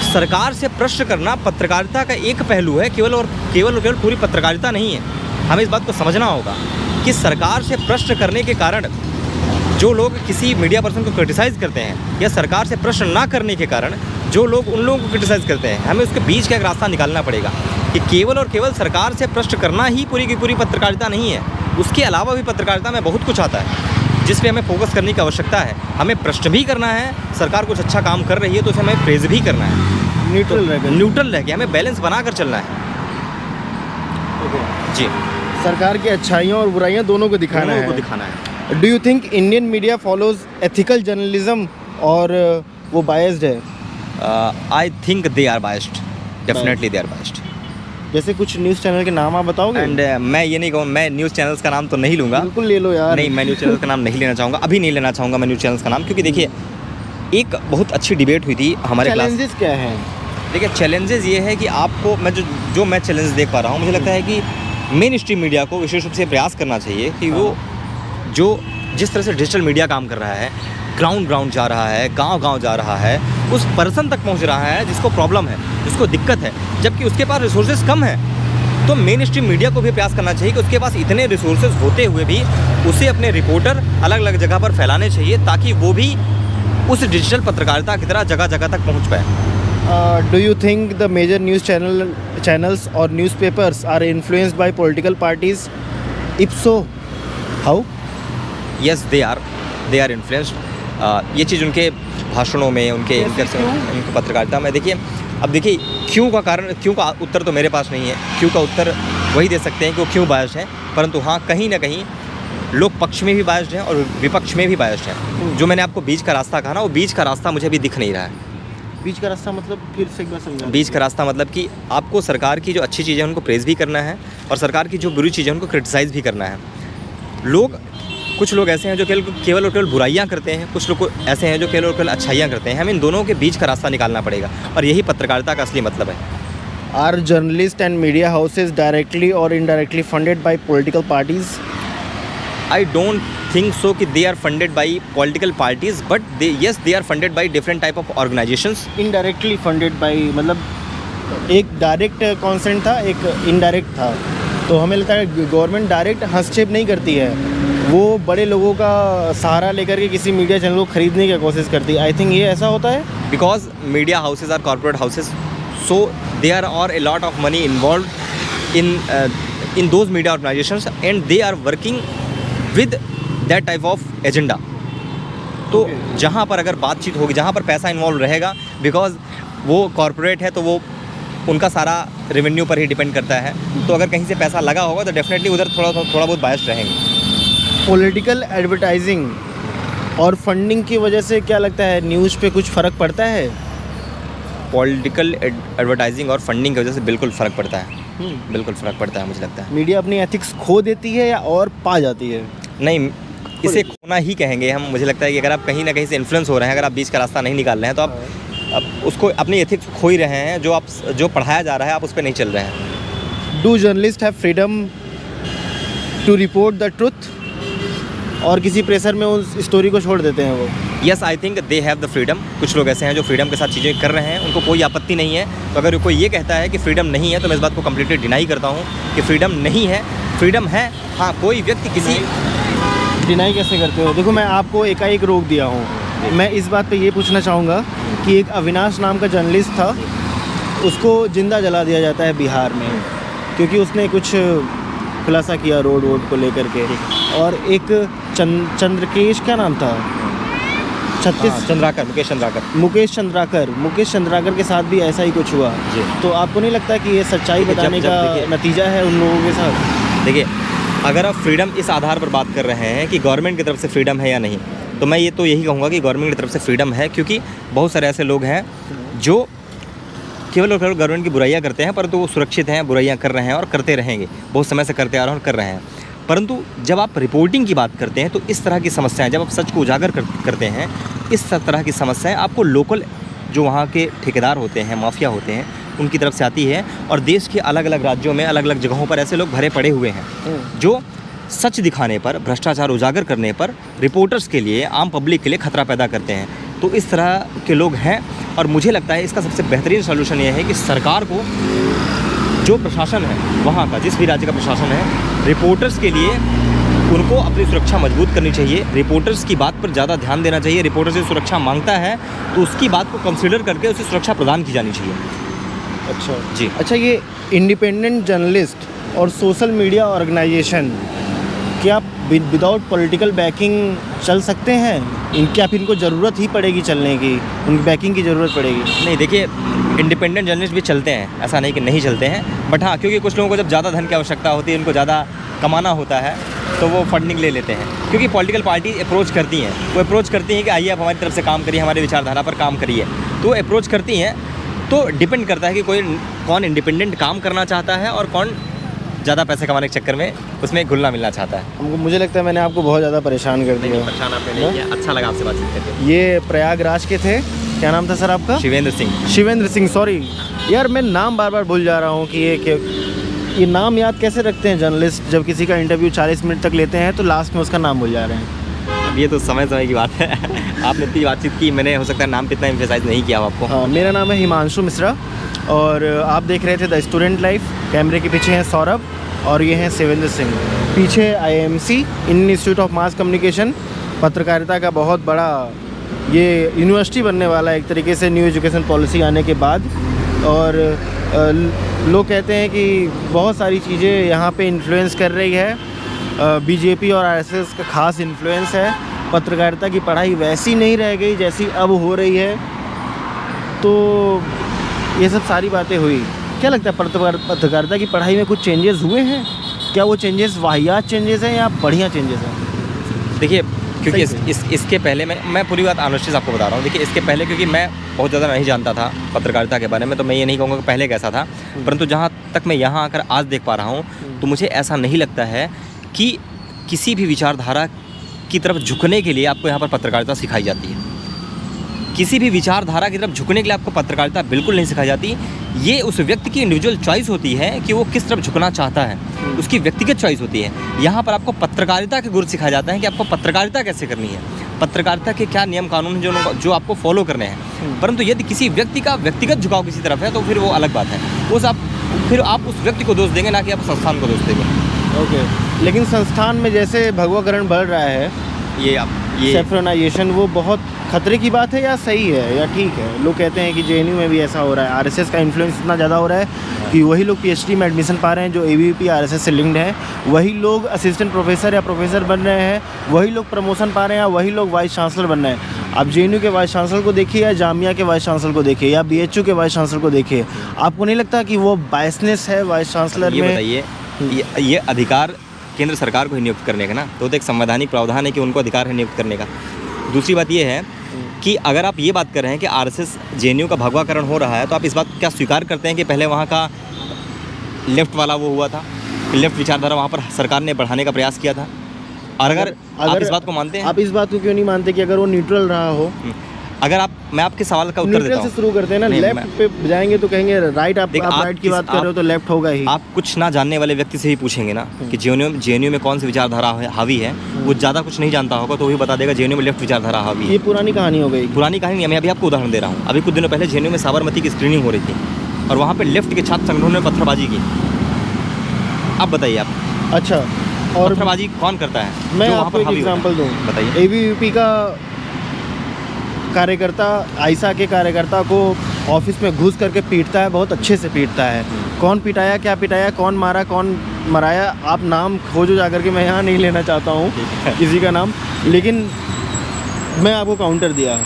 सरकार से प्रश्न करना पत्रकारिता का एक पहलू है, केवल और केवल पूरी पत्रकारिता नहीं है। हमें इस बात को समझना होगा कि सरकार से प्रश्न करने के कारण जो लोग किसी मीडिया पर्सन को क्रिटिसाइज़ करते हैं, या सरकार से प्रश्न ना करने के कारण जो लोग उन लोगों को क्रिटिसाइज़ करते हैं, हमें उसके बीच का एक रास्ता निकालना पड़ेगा कि केवल और केवल सरकार से प्रश्न करना ही पूरी की पूरी पत्रकारिता नहीं है। उसके अलावा भी पत्रकारिता में बहुत कुछ आता है जिस पे हमें फोकस करने की आवश्यकता है। हमें प्रश्न भी करना है, सरकार कुछ अच्छा काम कर रही है तो उसे हमें प्रेज़ भी करना है। न्यूट्रल रह के हमें बैलेंस बना कर चलना है। जी, सरकार की अच्छाइयाँ और बुराइयाँ दोनों को दिखाना है। Do you think Indian media follows ethical journalism और वो बायस्ड है? I think they are biased, definitely they are biased. जैसे कुछ न्यूज़ चैनल के नाम आप बताओगे? एंड मैं ये नहीं कहूँ, मैं न्यूज़ चैनल्स का नाम तो नहीं लूँगा। बिल्कुल ले लो यार। नहीं, मैं न्यूज़ चैनल्स का नाम नहीं लेना चाहूँगा, अभी नहीं लेना चाहूँगा मैं न्यूज़ चैनल्स का नाम, क्योंकि देखिए, एक बहुत अच्छी डिबेट हुई थी हमारे क्लास। चैलेंजेस क्या हैं? देखिए, चैलेंजेस ये है कि आपको मैं जो मैं चैलेंज देख पा रहा हूँ, मुझे लगता है कि मेन स्ट्रीम मीडिया को विशेष रूप से प्रयास करना चाहिए कि वो जो जिस तरह से डिजिटल मीडिया काम कर रहा है, ग्राउंड जा रहा है, गांव जा रहा है, उस पर्सन तक पहुंच रहा है जिसको प्रॉब्लम है, जिसको दिक्कत है, जबकि उसके पास रिसोर्सेज कम है। तो मेन स्ट्रीम मीडिया को भी प्रयास करना चाहिए कि उसके पास इतने रिसोर्सेज होते हुए भी उसे अपने रिपोर्टर अलग अलग जगह पर फैलाने चाहिए, ताकि वो भी उस डिजिटल पत्रकारिता की तरह जगह जगह तक पहुँच पाए। Do you think the major news channels or newspapers are influenced by political parties? If so, how? Yes, they are influenced. ये चीज़ उनके भाषणों में, उनके पत्रकारिता में। देखिए, अब देखिए, क्यों का उत्तर तो मेरे पास नहीं है। क्यों का उत्तर वही दे सकते हैं कि वो क्यों बायस्ड हैं, परंतु हाँ, कहीं ना कहीं लोग पक्ष में भी बायस्ड हैं और विपक्ष में भी बायस्ड हैं। जो मैंने आपको बीच का रास्ता कहा ना, वो बीच का रास्ता मुझे अभी दिख नहीं रहा है। बीच का रास्ता मतलब फिर से एक बार समझा। बीच का रास्ता मतलब कि आपको सरकार की जो अच्छी चीज़ें हैं उनको प्रेज़ भी करना है और सरकार की जो बुरी चीज़ें हैं उनको क्रिटिसाइज़ भी करना है। लोग कुछ लोग ऐसे हैं जो केवल और केवल बुराइयां करते हैं, कुछ लोग ऐसे हैं जो केवल और केवल अच्छाइयां करते हैं। हमें इन दोनों के बीच का रास्ता निकालना पड़ेगा और यही पत्रकारिता का असली मतलब है। Are journalists and media houses directly or indirectly funded by political parties? I don't think so कि they are funded by political parties, but they are funded by different type of organizations. Indirectly funded by मतलब एक direct consent था, एक indirect था। तो हमें लगता है गवर्नमेंट डायरेक्ट हस्तक्षेप नहीं करती है, वो बड़े लोगों का सहारा लेकर के किसी मीडिया चैनल को खरीदने की कोशिश करती है। आई थिंक ये ऐसा होता है Because media houses are corporate houses, so there are a lot of money involved in those media organizations and they are working with that type of agenda. तो जहाँ पर अगर बातचीत होगी, जहाँ पर पैसा इन्वॉल्व रहेगा, बिकॉज वो कॉरपोरेट है तो वो उनका सारा रेवेन्यू पर ही डिपेंड करता है, तो अगर कहीं से पैसा लगा होगा तो डेफिनेटली उधर थोड़ा बहुत बायस्ड रहेंगे। पॉलिटिकल एडवर्टाइजिंग और फंडिंग की वजह से क्या लगता है न्यूज़ पे कुछ फ़र्क पड़ता है? पॉलिटिकल एडवर्टाइजिंग और फंडिंग की वजह से बिल्कुल फ़र्क पड़ता है, बिल्कुल फ़र्क पड़ता है मुझे लगता है। मीडिया अपनी एथिक्स खो देती है या और पा जाती है? नहीं, इसे खोना ही कहेंगे हम। मुझे लगता है कि अगर आप कहीं ना कहीं से इन्फ्लुएंस हो रहे हैं, अगर आप बीच का रास्ता नहीं निकाल रहे हैं तो आप उसको अपनी एथिक्स खो ही रहे हैं। जो पढ़ाया जा रहा है आप उस पर नहीं चल रहे हैं। Do journalist have freedom to report the truth, और किसी प्रेशर में उस स्टोरी को छोड़ देते हैं वो? Yes, I think they have the freedom. कुछ लोग ऐसे हैं जो फ्रीडम के साथ चीज़ें कर रहे हैं, उनको कोई आपत्ति नहीं है। तो अगर कोई ये कहता है कि फ्रीडम नहीं है तो मैं इस बात को कम्प्लीटली डिनाई करता हूँ कि फ्रीडम नहीं है, फ्रीडम है। हाँ, कोई व्यक्ति किसी डिनाई कैसे करते हो? देखो, मैं आपको एकाएक रोक दिया हूँ। मैं इस बात पे ये पूछना चाहूँगा कि एक अविनाश नाम का जर्नलिस्ट था, उसको जिंदा जला दिया जाता है बिहार में, क्योंकि उसने कुछ खुलासा किया रोड को लेकर के। और एक चंद्रकेश, क्या नाम था, मुकेश चंद्राकर के साथ भी ऐसा ही कुछ हुआ। तो आपको नहीं लगता कि ये सच्चाई बताने का नतीजा है उन लोगों के साथ? देखिए, अगर आप फ्रीडम इस आधार पर बात कर रहे हैं कि गवर्नमेंट की तरफ से फ्रीडम है या नहीं, तो मैं यही कहूँगा कि गवर्नमेंट की तरफ से फ्रीडम है, क्योंकि बहुत सारे ऐसे लोग हैं जो केवल और केवल गवर्नमेंट की बुराइयां करते हैं, परंतु वो सुरक्षित हैं, बुराइयां कर रहे हैं और करते रहेंगे, बहुत समय से करते आ रहे हैं और कर रहे हैं। परंतु जब आप रिपोर्टिंग की बात करते हैं तो इस तरह की समस्याएं, जब आप सच को उजागर करते हैं, इस तरह की समस्याएं आपको लोकल जो वहाँ के ठेकेदार होते हैं, माफिया होते हैं, उनकी तरफ से आती है। और देश के अलग अलग राज्यों में, अलग अलग जगहों पर ऐसे लोग भरे पड़े हुए हैं जो सच दिखाने पर, भ्रष्टाचार उजागर करने पर रिपोर्टर्स के लिए, आम पब्लिक के लिए खतरा पैदा करते हैं। तो इस तरह के लोग हैं और मुझे लगता है इसका सबसे बेहतरीन सॉल्यूशन ये है कि सरकार को, जो प्रशासन है वहाँ का, जिस भी राज्य का प्रशासन है, रिपोर्टर्स के लिए उनको अपनी सुरक्षा मजबूत करनी चाहिए। रिपोर्टर्स की बात पर ज़्यादा ध्यान देना चाहिए। रिपोर्टर से सुरक्षा मांगता है तो उसकी बात को कंसिडर करके उसे सुरक्षा प्रदान की जानी चाहिए। अच्छा जी। अच्छा, ये इंडिपेंडेंट जर्नलिस्ट और सोशल मीडिया ऑर्गेनाइजेशन क्या विदाउट पॉलिटिकल बैकिंग चल सकते हैं? क्या फिर इनको ज़रूरत ही पड़ेगी चलने की, उनकी बैकिंग की ज़रूरत पड़ेगी? नहीं, देखिए, इंडिपेंडेंट जर्नलिस्ट भी चलते हैं, ऐसा नहीं कि नहीं चलते हैं, बट हाँ, क्योंकि कुछ लोगों को जब ज़्यादा धन की आवश्यकता होती है, उनको ज़्यादा कमाना होता है, तो वो फंडिंग ले लेते हैं। क्योंकि पॉलिटिकल पार्टी अप्रोच करती हैं, वो अप्रोच करती हैं कि आइए आप हमारी तरफ से काम करिए, हमारी विचारधारा पर काम करिए, तो अप्रोच करती हैं। तो डिपेंड करता है कि कौन इंडिपेंडेंट काम करना चाहता है और कौन ज़्यादा पैसे कमाने के चक्कर में उसमें घुलना मिलना चाहता है। मुझे लगता है मैंने आपको बहुत ज़्यादा परेशान कर दिया। परेशान आपने नहीं किया, अच्छा लगा आपसे बातचीत करके। ये प्रयागराज के थे, क्या नाम था सर आपका? शिवेंद्र सिंह। सॉरी यार, मैं नाम बार बार भूल जा रहा हूँ कि ये नाम याद कैसे रखते हैं जर्नलिस्ट? जब किसी का इंटरव्यू 40 मिनट तक लेते हैं तो लास्ट में उसका नाम भूल जा रहे हैं। अब ये तो समय की बात है। आपने इतनी बातचीत की, मैंने हो सकता है नाम कितना एम्फेसाइज नहीं किया आपको। हाँ, मेरा नाम है हिमांशु मिश्रा और आप देख रहे थे द स्टूडेंट लाइफ। कैमरे के पीछे हैं सौरभ और ये हैं शिवेंद्र सिंह। पीछे IMC, Indian institute of mass communication, पत्रकारिता का बहुत बड़ा ये यूनिवर्सिटी बनने वाला है एक तरीके से न्यू एजुकेशन पॉलिसी आने के बाद। और लोग कहते हैं कि बहुत सारी चीज़ें यहाँ पे इन्फ्लुएंस कर रही है, BJP और RSS का खास इन्फ्लुएंस है। पत्रकारिता की पढ़ाई वैसी नहीं रह गई जैसी अब हो रही है। तो ये सब सारी बातें हुई। क्या लगता है पत्रकारिता की पढ़ाई में कुछ चेंजेस हुए हैं? क्या वो चेंजेस वाहियात चेंजेस हैं या बढ़िया चेंजेस हैं? देखिए, क्योंकि इसके पहले मैं पूरी बात ऑनेस्टली आपको बता रहा हूँ। देखिए, इसके पहले क्योंकि मैं बहुत ज़्यादा नहीं जानता था पत्रकारिता के बारे में, तो मैं ये नहीं कहूँगा कि पहले कैसा था, परंतु जहाँ तक मैं यहाँ आकर आज देख पा रहा हूँ तो मुझे ऐसा नहीं लगता है कि किसी भी विचारधारा की तरफ झुकने के लिए आपको यहाँ पर पत्रकारिता सिखाई जाती है। किसी भी विचारधारा की तरफ झुकने के लिए आपको पत्रकारिता बिल्कुल नहीं सिखाई जाती। ये उस व्यक्ति की इंडिविजुअल चॉइस होती है कि वो किस तरफ झुकना चाहता है, उसकी व्यक्तिगत चॉइस होती है। यहाँ पर आपको पत्रकारिता के गुर सिखाया जाता है कि आपको पत्रकारिता कैसे करनी है, पत्रकारिता के क्या नियम कानून हैं जो आपको फॉलो करने हैं। परंतु यदि किसी व्यक्ति का व्यक्तिगत झुकाव किसी तरफ है तो फिर वो अलग बात है। फिर आप उस व्यक्ति को दोष देंगे, ना कि आप संस्थान को दोष देंगे। ओके, लेकिन संस्थान में जैसे भगवाकरण बढ़ रहा है, ये सेफ्रोनाइजेशन, वो बहुत खतरे की बात है या सही है या ठीक है? लोग कहते हैं कि जेएनयू में भी ऐसा हो रहा है, आरएसएस का इन्फ्लुएंस इतना ज़्यादा हो रहा है कि वही लोग पीएचडी में एडमिशन पा रहे हैं जो एबीवीपी आरएसएस से लिंक्ड है, वही लोग असिस्टेंट प्रोफेसर या प्रोफेसर बन रहे हैं, वही लोग प्रमोशन पा रहे हैं, वही लोग वाइस चांसलर बन रहे हैं। आप जेएनयू के वाइस चांसलर को देखिए या जामिया के वाइस चांसलर को देखिए या बीएचयू के वाइस चांसलर को देखिए, आपको नहीं लगता कि वो बायसनेस है वाइस चांसलर में? ये बताइए, ये अधिकार केंद्र सरकार को ही नियुक्त करने का ना, तो एक संवैधानिक प्रावधान है कि उनको अधिकार है नियुक्त करने का। दूसरी बात ये है कि अगर आप ये बात कर रहे हैं कि आरएसएस जेएनयू का भगवाकरण हो रहा है, तो आप इस बात को क्या स्वीकार करते हैं कि पहले वहाँ का लेफ्ट वाला वो हुआ था, लेफ्ट विचारधारा वहाँ पर सरकार ने बढ़ाने का प्रयास किया था? और अगर आप इस बात को मानते हैं, आप इस बात को क्यों नहीं मानते कि अगर वो न्यूट्रल रहा हो? अगर मैं आपके सवाल का उत्तर देता हूं, से शुरू करते हैं ना, लेफ्ट पे जाएंगे तो कहेंगे राइट, आप राइट की बात कर रहे हो तो लेफ्ट होगा ही। आप कुछ ना जानने वाले व्यक्ति से ही पूछेंगे ना कि जेएनयू में कौन सी विचारधारा हावी है, वो ज़्यादा कुछ नहीं जानता होगा तो वही बता देगा जेएनयू में लेफ्ट विचारधारा हावी है। ये पुरानी कहानी हो गई। पुरानी कहानी नहीं, मैं अभी आपको उदाहरण दे रहा हूँ। अभी कुछ दिनों पहले जेएनयू में साबरमती की स्क्रीनिंग हो रही थी और वहाँ पर लेफ्ट के छात्र संगठनों ने पत्थरबाजी की। अब बताइए आप, अच्छा, और पत्थरबाजी कौन करता है? मैं आपको एक एग्जांपल दूँ, बताइए। एबीवीपी का कार्यकर्ता आयशा के कार्यकर्ता को ऑफिस में घुस करके पीटता है, बहुत अच्छे से पीटता है। कौन पिटाया, क्या पिटाया, कौन मारा, कौन मराया, आप नाम खोजो जाकर के, मैं यहाँ नहीं लेना चाहता हूँ किसी का नाम, लेकिन मैं आपको काउंटर दिया।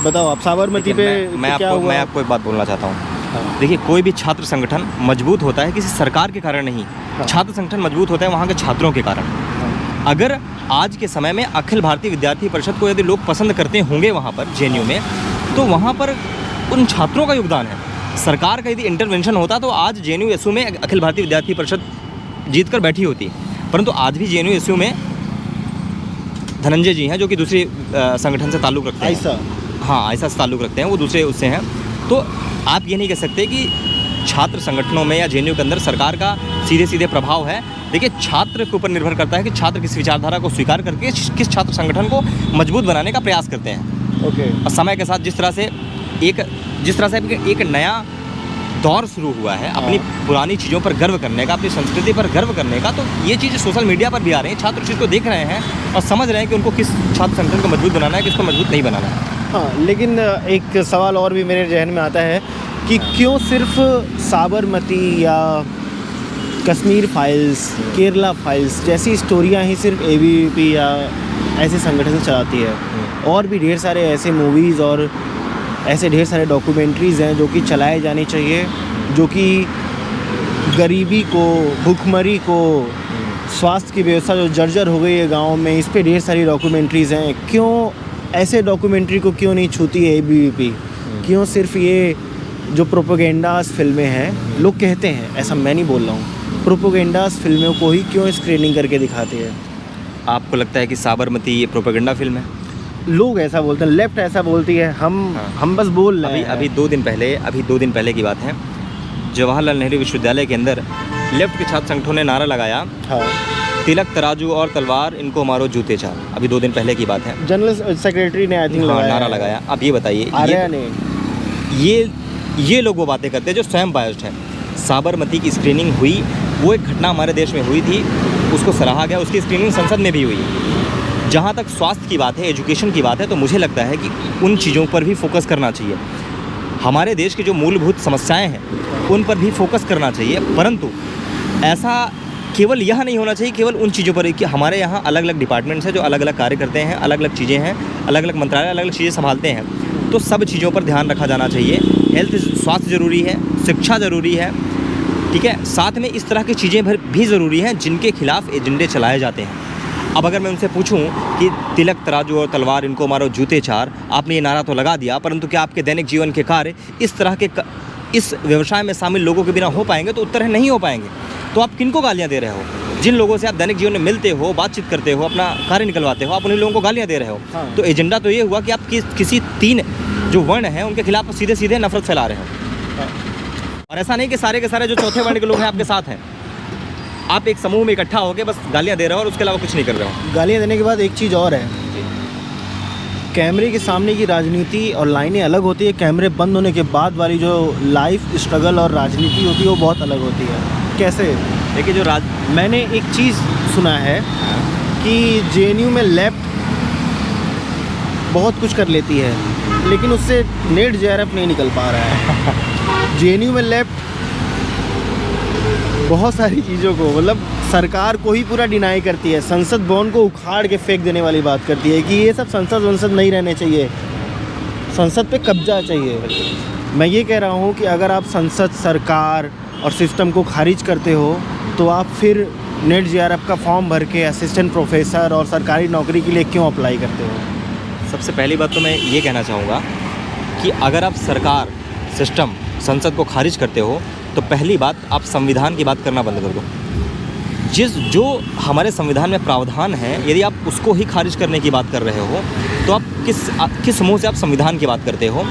बताओ आप साबरमती पे क्या हुआ? मैं आपको एक बात बोलना चाहता हूँ। देखिए, कोई भी छात्र संगठन मजबूत होता है किसी सरकार के कारण नहीं। छात्र संगठन मजबूत होता है वहाँ के छात्रों के कारण। अगर आज के समय में अखिल भारतीय विद्यार्थी परिषद को यदि लोग पसंद करते होंगे वहाँ पर जेएनयू में, तो वहाँ पर उन छात्रों का योगदान है। सरकार का यदि इंटरवेंशन होता तो आज जेएनयू एसयू में अखिल भारतीय विद्यार्थी परिषद जीत कर बैठी होती। परंतु आज भी जेएनयू एसयू में धनंजय जी हैं जो कि दूसरी संगठन से ताल्लुक़ रखते हैं। ऐसा, हाँ, ऐसा ताल्लुक़ रखते हैं, वो दूसरे उससे हैं। तो आप ये नहीं कह सकते कि छात्र संगठनों में या जेएनयू के अंदर सरकार का सीधे सीधे प्रभाव है। देखिए, छात्र के ऊपर निर्भर करता है कि छात्र किस विचारधारा को स्वीकार करके किस छात्र संगठन को मजबूत बनाने का प्रयास करते हैं। ओके। और समय के साथ जिस तरह से एक नया दौर शुरू हुआ है अपनी पुरानी चीज़ों पर गर्व करने का, अपनी संस्कृति पर गर्व करने का, तो ये चीज़ सोशल मीडिया पर भी आ रही है। छात्र चीज़ को देख रहे हैं और समझ रहे हैं कि उनको किस छात्र संगठन को मजबूत बनाना है, किसको मजबूत नहीं बनाना है। हाँ, लेकिन एक सवाल और भी मेरे जहन में आता है कि क्यों सिर्फ साबरमती या कश्मीर फाइल्स, केरला फाइल्स जैसी स्टोरियां ही सिर्फ एबीवीपी या ऐसे संगठन से चलाती है? और भी ढेर सारे ऐसे मूवीज़ और ऐसे ढेर सारे डॉक्यूमेंट्रीज़ हैं जो कि चलाए जाने चाहिए, जो कि गरीबी को, भुखमरी को, स्वास्थ्य की व्यवस्था जो जर्जर हो गई है गाँव में, इस पे ढेर सारी डॉक्यूमेंट्रीज़ हैं। क्यों ऐसे डॉक्यूमेंट्री को क्यों नहीं छूती है एबीवीपी? क्यों सिर्फ ये जो प्रोपेगेंडास फिल्में हैं, लोग कहते हैं, ऐसा मैं नहीं बोल रहा हूँ, प्रोपेगेंडास फिल्मों को ही क्यों स्क्रीनिंग करके दिखाते हैं? आपको लगता है कि साबरमती ये प्रोपेगेंडा फिल्म है? लोग ऐसा बोलते हैं, लेफ्ट ऐसा बोलती है, हम बस बोल रहे हैं। अभी 2 दिन पहले की बात है, जवाहरलाल नेहरू विश्वविद्यालय के अंदर लेफ्ट के छात्र संगठनों ने नारा लगाया, तिलक तराजू और तलवार, इनको मारो जूते चार। अभी 2 दिन पहले की बात है। जनरल सेक्रेटरी ने आई थिंक नारा लगाया। अब ये बताइए, आर्या ने, ये लोग वो बातें करते हैं जो स्वयं बायस्ड है। साबरमती की स्क्रीनिंग हुई, वो एक घटना हमारे देश में हुई थी, उसको सराहा गया, उसकी स्क्रीनिंग संसद में भी हुई। जहाँ तक स्वास्थ्य की बात है, एजुकेशन की बात है, तो मुझे लगता है कि उन चीज़ों पर भी फोकस करना चाहिए। हमारे देश की जो मूलभूत समस्याएं हैं उन पर भी फोकस करना चाहिए, परंतु ऐसा केवल यह नहीं होना चाहिए केवल उन चीज़ों पर कि हमारे यहाँ अलग अलग डिपार्टमेंट्स हैं जो अलग अलग कार्य करते हैं, अलग अलग चीज़ें हैं, अलग अलग मंत्रालय अलग अलग चीज़ें संभालते हैं, तो सब चीज़ों पर ध्यान रखा जाना चाहिए। हेल्थ, स्वास्थ्य ज़रूरी है, शिक्षा ज़रूरी है, ठीक है, साथ में इस तरह की चीज़ें भी ज़रूरी हैं जिनके खिलाफ एजेंडे चलाए जाते हैं। अब अगर मैं उनसे पूछूं कि तिलक तराजू और तलवार, इनको मारो जूते चार, आपने ये नारा तो लगा दिया, परंतु क्या आपके दैनिक जीवन के कार्य इस तरह के इस व्यवसाय में शामिल लोगों के बिना हो पाएंगे? तो उत्तर है नहीं हो पाएंगे। तो आप किनको गालियाँ दे रहे हो? जिन लोगों से आप दैनिक जीवन में मिलते हो, बातचीत करते हो, अपना कार्य निकलवाते हो, आप उन्हीं लोगों को गालियाँ दे रहे हो। हाँ। तो एजेंडा तो ये हुआ कि आप किसी 3 जो वर्ण हैं उनके खिलाफ सीधे सीधे नफरत फैला रहे हो। और ऐसा नहीं कि सारे के सारे जो चौथे वर्ण के लोग हैं आपके साथ हैं। आप एक समूह में इकट्ठा होकर बस गालियाँ दे रहे हो और उसके अलावा कुछ नहीं कर रहे हो। गालियाँ देने के बाद एक चीज़ और है, कैमरे के सामने की राजनीति और लाइनें अलग होती है, कैमरे बंद होने के बाद वाली जो लाइफ स्ट्रगल और राजनीति होती है वो बहुत अलग होती है। कैसे? देखिए जो मैंने एक चीज़ सुना है कि जेएनयू में लेफ्ट बहुत कुछ कर लेती है, लेकिन उससे नेट जेआरएफ नहीं निकल पा रहा है। जेएनयू में लेफ्ट बहुत सारी चीज़ों को, मतलब सरकार को ही पूरा डिनाई करती है, संसद भवन को उखाड़ के फेंक देने वाली बात करती है कि ये सब संसद वंसद नहीं रहने चाहिए, संसद पे कब्जा चाहिए। मैं ये कह रहा हूँ कि अगर आप संसद, सरकार और सिस्टम को खारिज करते हो तो आप फिर नेट जेआरएफ का फॉर्म भर के असिस्टेंट प्रोफेसर और सरकारी नौकरी के लिए क्यों अप्लाई करते हो? सबसे पहली बात तो मैं ये कहना चाहूँगा कि अगर आप सरकार, सिस्टम, संसद को खारिज करते हो तो पहली बात आप संविधान की बात करना बंद कर दो। जो हमारे संविधान में प्रावधान है, यदि आप उसको ही खारिज करने की बात कर रहे हो तो आप किस मुँह से आप संविधान की बात करते हो?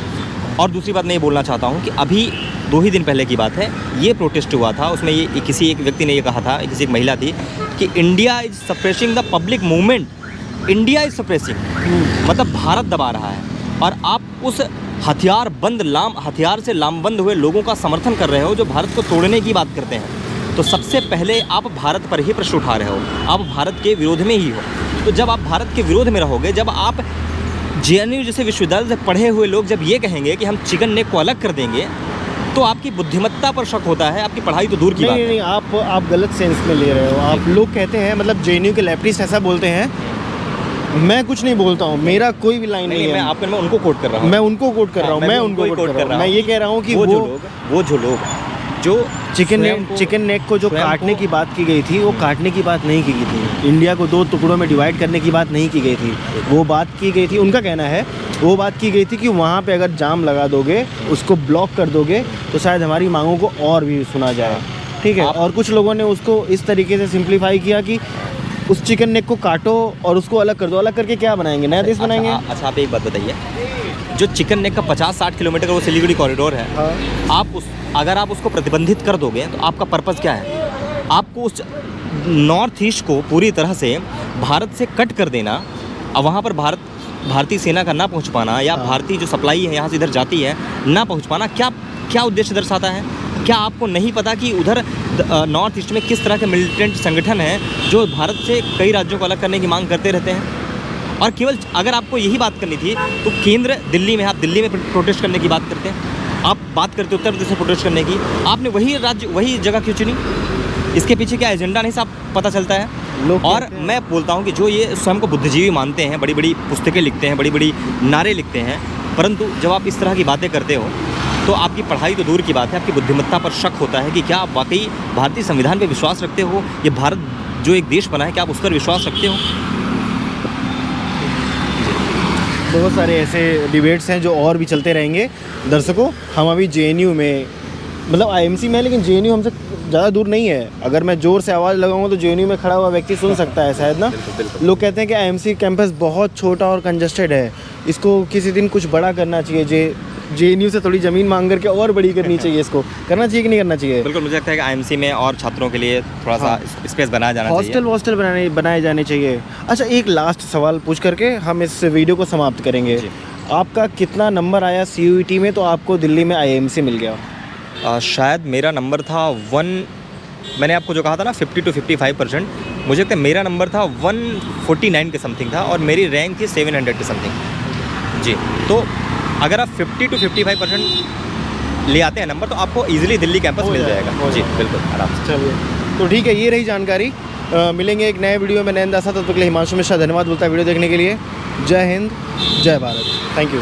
और दूसरी बात मैं ये बोलना चाहता हूँ कि अभी 2 ही दिन पहले की बात है, ये प्रोटेस्ट हुआ था, उसमें ये किसी एक व्यक्ति ने ये कहा था, किसी एक महिला थी कि India is suppressing the public movement, India is suppressing, मतलब भारत दबा रहा है। और आप उस हथियार से लामबंद हुए लोगों का समर्थन कर रहे हो जो भारत को तोड़ने की बात करते हैं। तो सबसे पहले आप भारत पर ही प्रश्न उठा रहे हो, आप भारत के विरोध में ही हो। तो जब आप भारत के विरोध में रहोगे, जब आप जेएनयू जैसे विश्वविद्यालय से पढ़े हुए लोग जब ये कहेंगे कि हम चिकन नेक को अलग कर देंगे, तो आपकी बुद्धिमत्ता पर शक होता है, आपकी पढ़ाई तो दूर की बात है। नहीं, आप गलत सेंस में ले रहे हो। आप लोग कहते हैं, मतलब जेएनयू के लेफ्टिस्ट ऐसा बोलते हैं, मैं कुछ नहीं बोलता हूँ, मेरा कोई भी लाइन नहीं है। मैं उनको कोट कर रहा हूँ, मैं उनको कोट कर रहा हूँ, मैं उनको कोट कर रहा हूँ। मैं ये कह रहा हूँ कि वो जो लोग जो चिकन नेक को जो काटने की बात की गई थी, वो काटने की बात नहीं की गई थी, इंडिया को 2 टुकड़ों में डिवाइड करने की बात नहीं की गई थी। वो बात की गई थी, उनका कहना है, वो बात की गई थी कि वहाँ पे अगर जाम लगा दोगे, उसको ब्लॉक कर दोगे, तो शायद हमारी मांगों को और भी सुना जाए। ठीक है। और कुछ लोगों ने उसको इस तरीके से सिंप्लीफाई किया कि उस चिकन नेक को काटो और उसको अलग कर दो। अलग करके क्या बनाएंगे? नया देश बनाएंगे? अच्छा आप एक बात बताइए, जो चिकन नेक का 50-60 किलोमीटर का वो सिलीगुड़ी कॉरिडोर है, हाँ। अगर आप उसको प्रतिबंधित कर दोगे तो आपका पर्पस क्या है? आपको उस नॉर्थ ईस्ट को पूरी तरह से भारत से कट कर देना, और वहाँ पर भारतीय सेना का ना पहुँच पाना, या भारतीय जो सप्लाई है यहाँ से इधर जाती है ना पहुँच पाना, क्या उद्देश्य दर्शाता है? क्या आपको नहीं पता कि उधर नॉर्थ ईस्ट में किस तरह के मिलिटेंट संगठन हैं जो भारत से कई राज्यों को अलग करने की मांग करते रहते हैं? और केवल अगर आपको यही बात करनी थी तो केंद्र दिल्ली में, आप दिल्ली में प्रोटेस्ट करने की बात करते हैं, आप बात करते उत्तर प्रदेश में प्रोटेस्ट करने की, आपने वही जगह क्यों चुनी? इसके पीछे क्या एजेंडा नहीं साफ पता चलता है। और मैं बोलता हूँ कि जो ये स्वयं को बुद्धिजीवी मानते हैं, बड़ी बड़ी पुस्तकें लिखते हैं, बड़ी बड़ी नारे लिखते हैं, परंतु जब आप इस तरह की बातें करते हो तो आपकी पढ़ाई तो दूर की बात है, आपकी बुद्धिमत्ता पर शक होता है कि क्या आप वाकई भारतीय संविधान पर विश्वास रखते हो? ये भारत जो एक देश बना है, क्या आप उस पर विश्वास रखते हो? बहुत सारे ऐसे डिबेट्स हैं जो और भी चलते रहेंगे। दर्शकों, हम अभी जेएनयू में, मतलब आईएमसी में है, लेकिन जेएनयू हमसे ज़्यादा दूर नहीं है। अगर मैं ज़ोर से आवाज़ लगाऊंगा तो जेएनयू में खड़ा हुआ व्यक्ति सुन सकता है शायद ना। बिल्कुल। लोग कहते हैं कि आईएमसी कैंपस बहुत छोटा और कंजस्टेड है, इसको किसी दिन कुछ बड़ा करना चाहिए, जेएनयू से थोड़ी ज़मीन मांग करके और बड़ी करनी चाहिए। इसको करना चाहिए कि नहीं करना चाहिए? बिल्कुल, मुझे लगता है कि आईएमसी में और छात्रों के लिए थोड़ा सा स्पेस बनाया जाना चाहिए, हॉस्टल बनाए जाने चाहिए। अच्छा, एक लास्ट सवाल पूछ करके हम इस वीडियो को समाप्त करेंगे। आपका कितना नंबर आया CUET में तो आपको दिल्ली में IIMC मिल गया? शायद मेरा नंबर था 1, मैंने आपको जो कहा था ना 50 to 55%, मुझे लगता है मेरा नंबर था 149 के समथिंग था और मेरी रैंक थी 700 के समथिंग। जी, तो अगर आप 50 to 55% ले आते हैं नंबर तो आपको इजीली दिल्ली कैंपस मिल जाएगा। जी बिल्कुल, आराम से। चलिए, तो ठीक है, ये रही जानकारी। मिलेंगे एक नए वीडियो में नए अंदाज़ा। तब तक के लिए हिमांशु मिश्रा धन्यवाद बोलता है वीडियो देखने के लिए। जय हिंद, जय भारत, थैंक यू।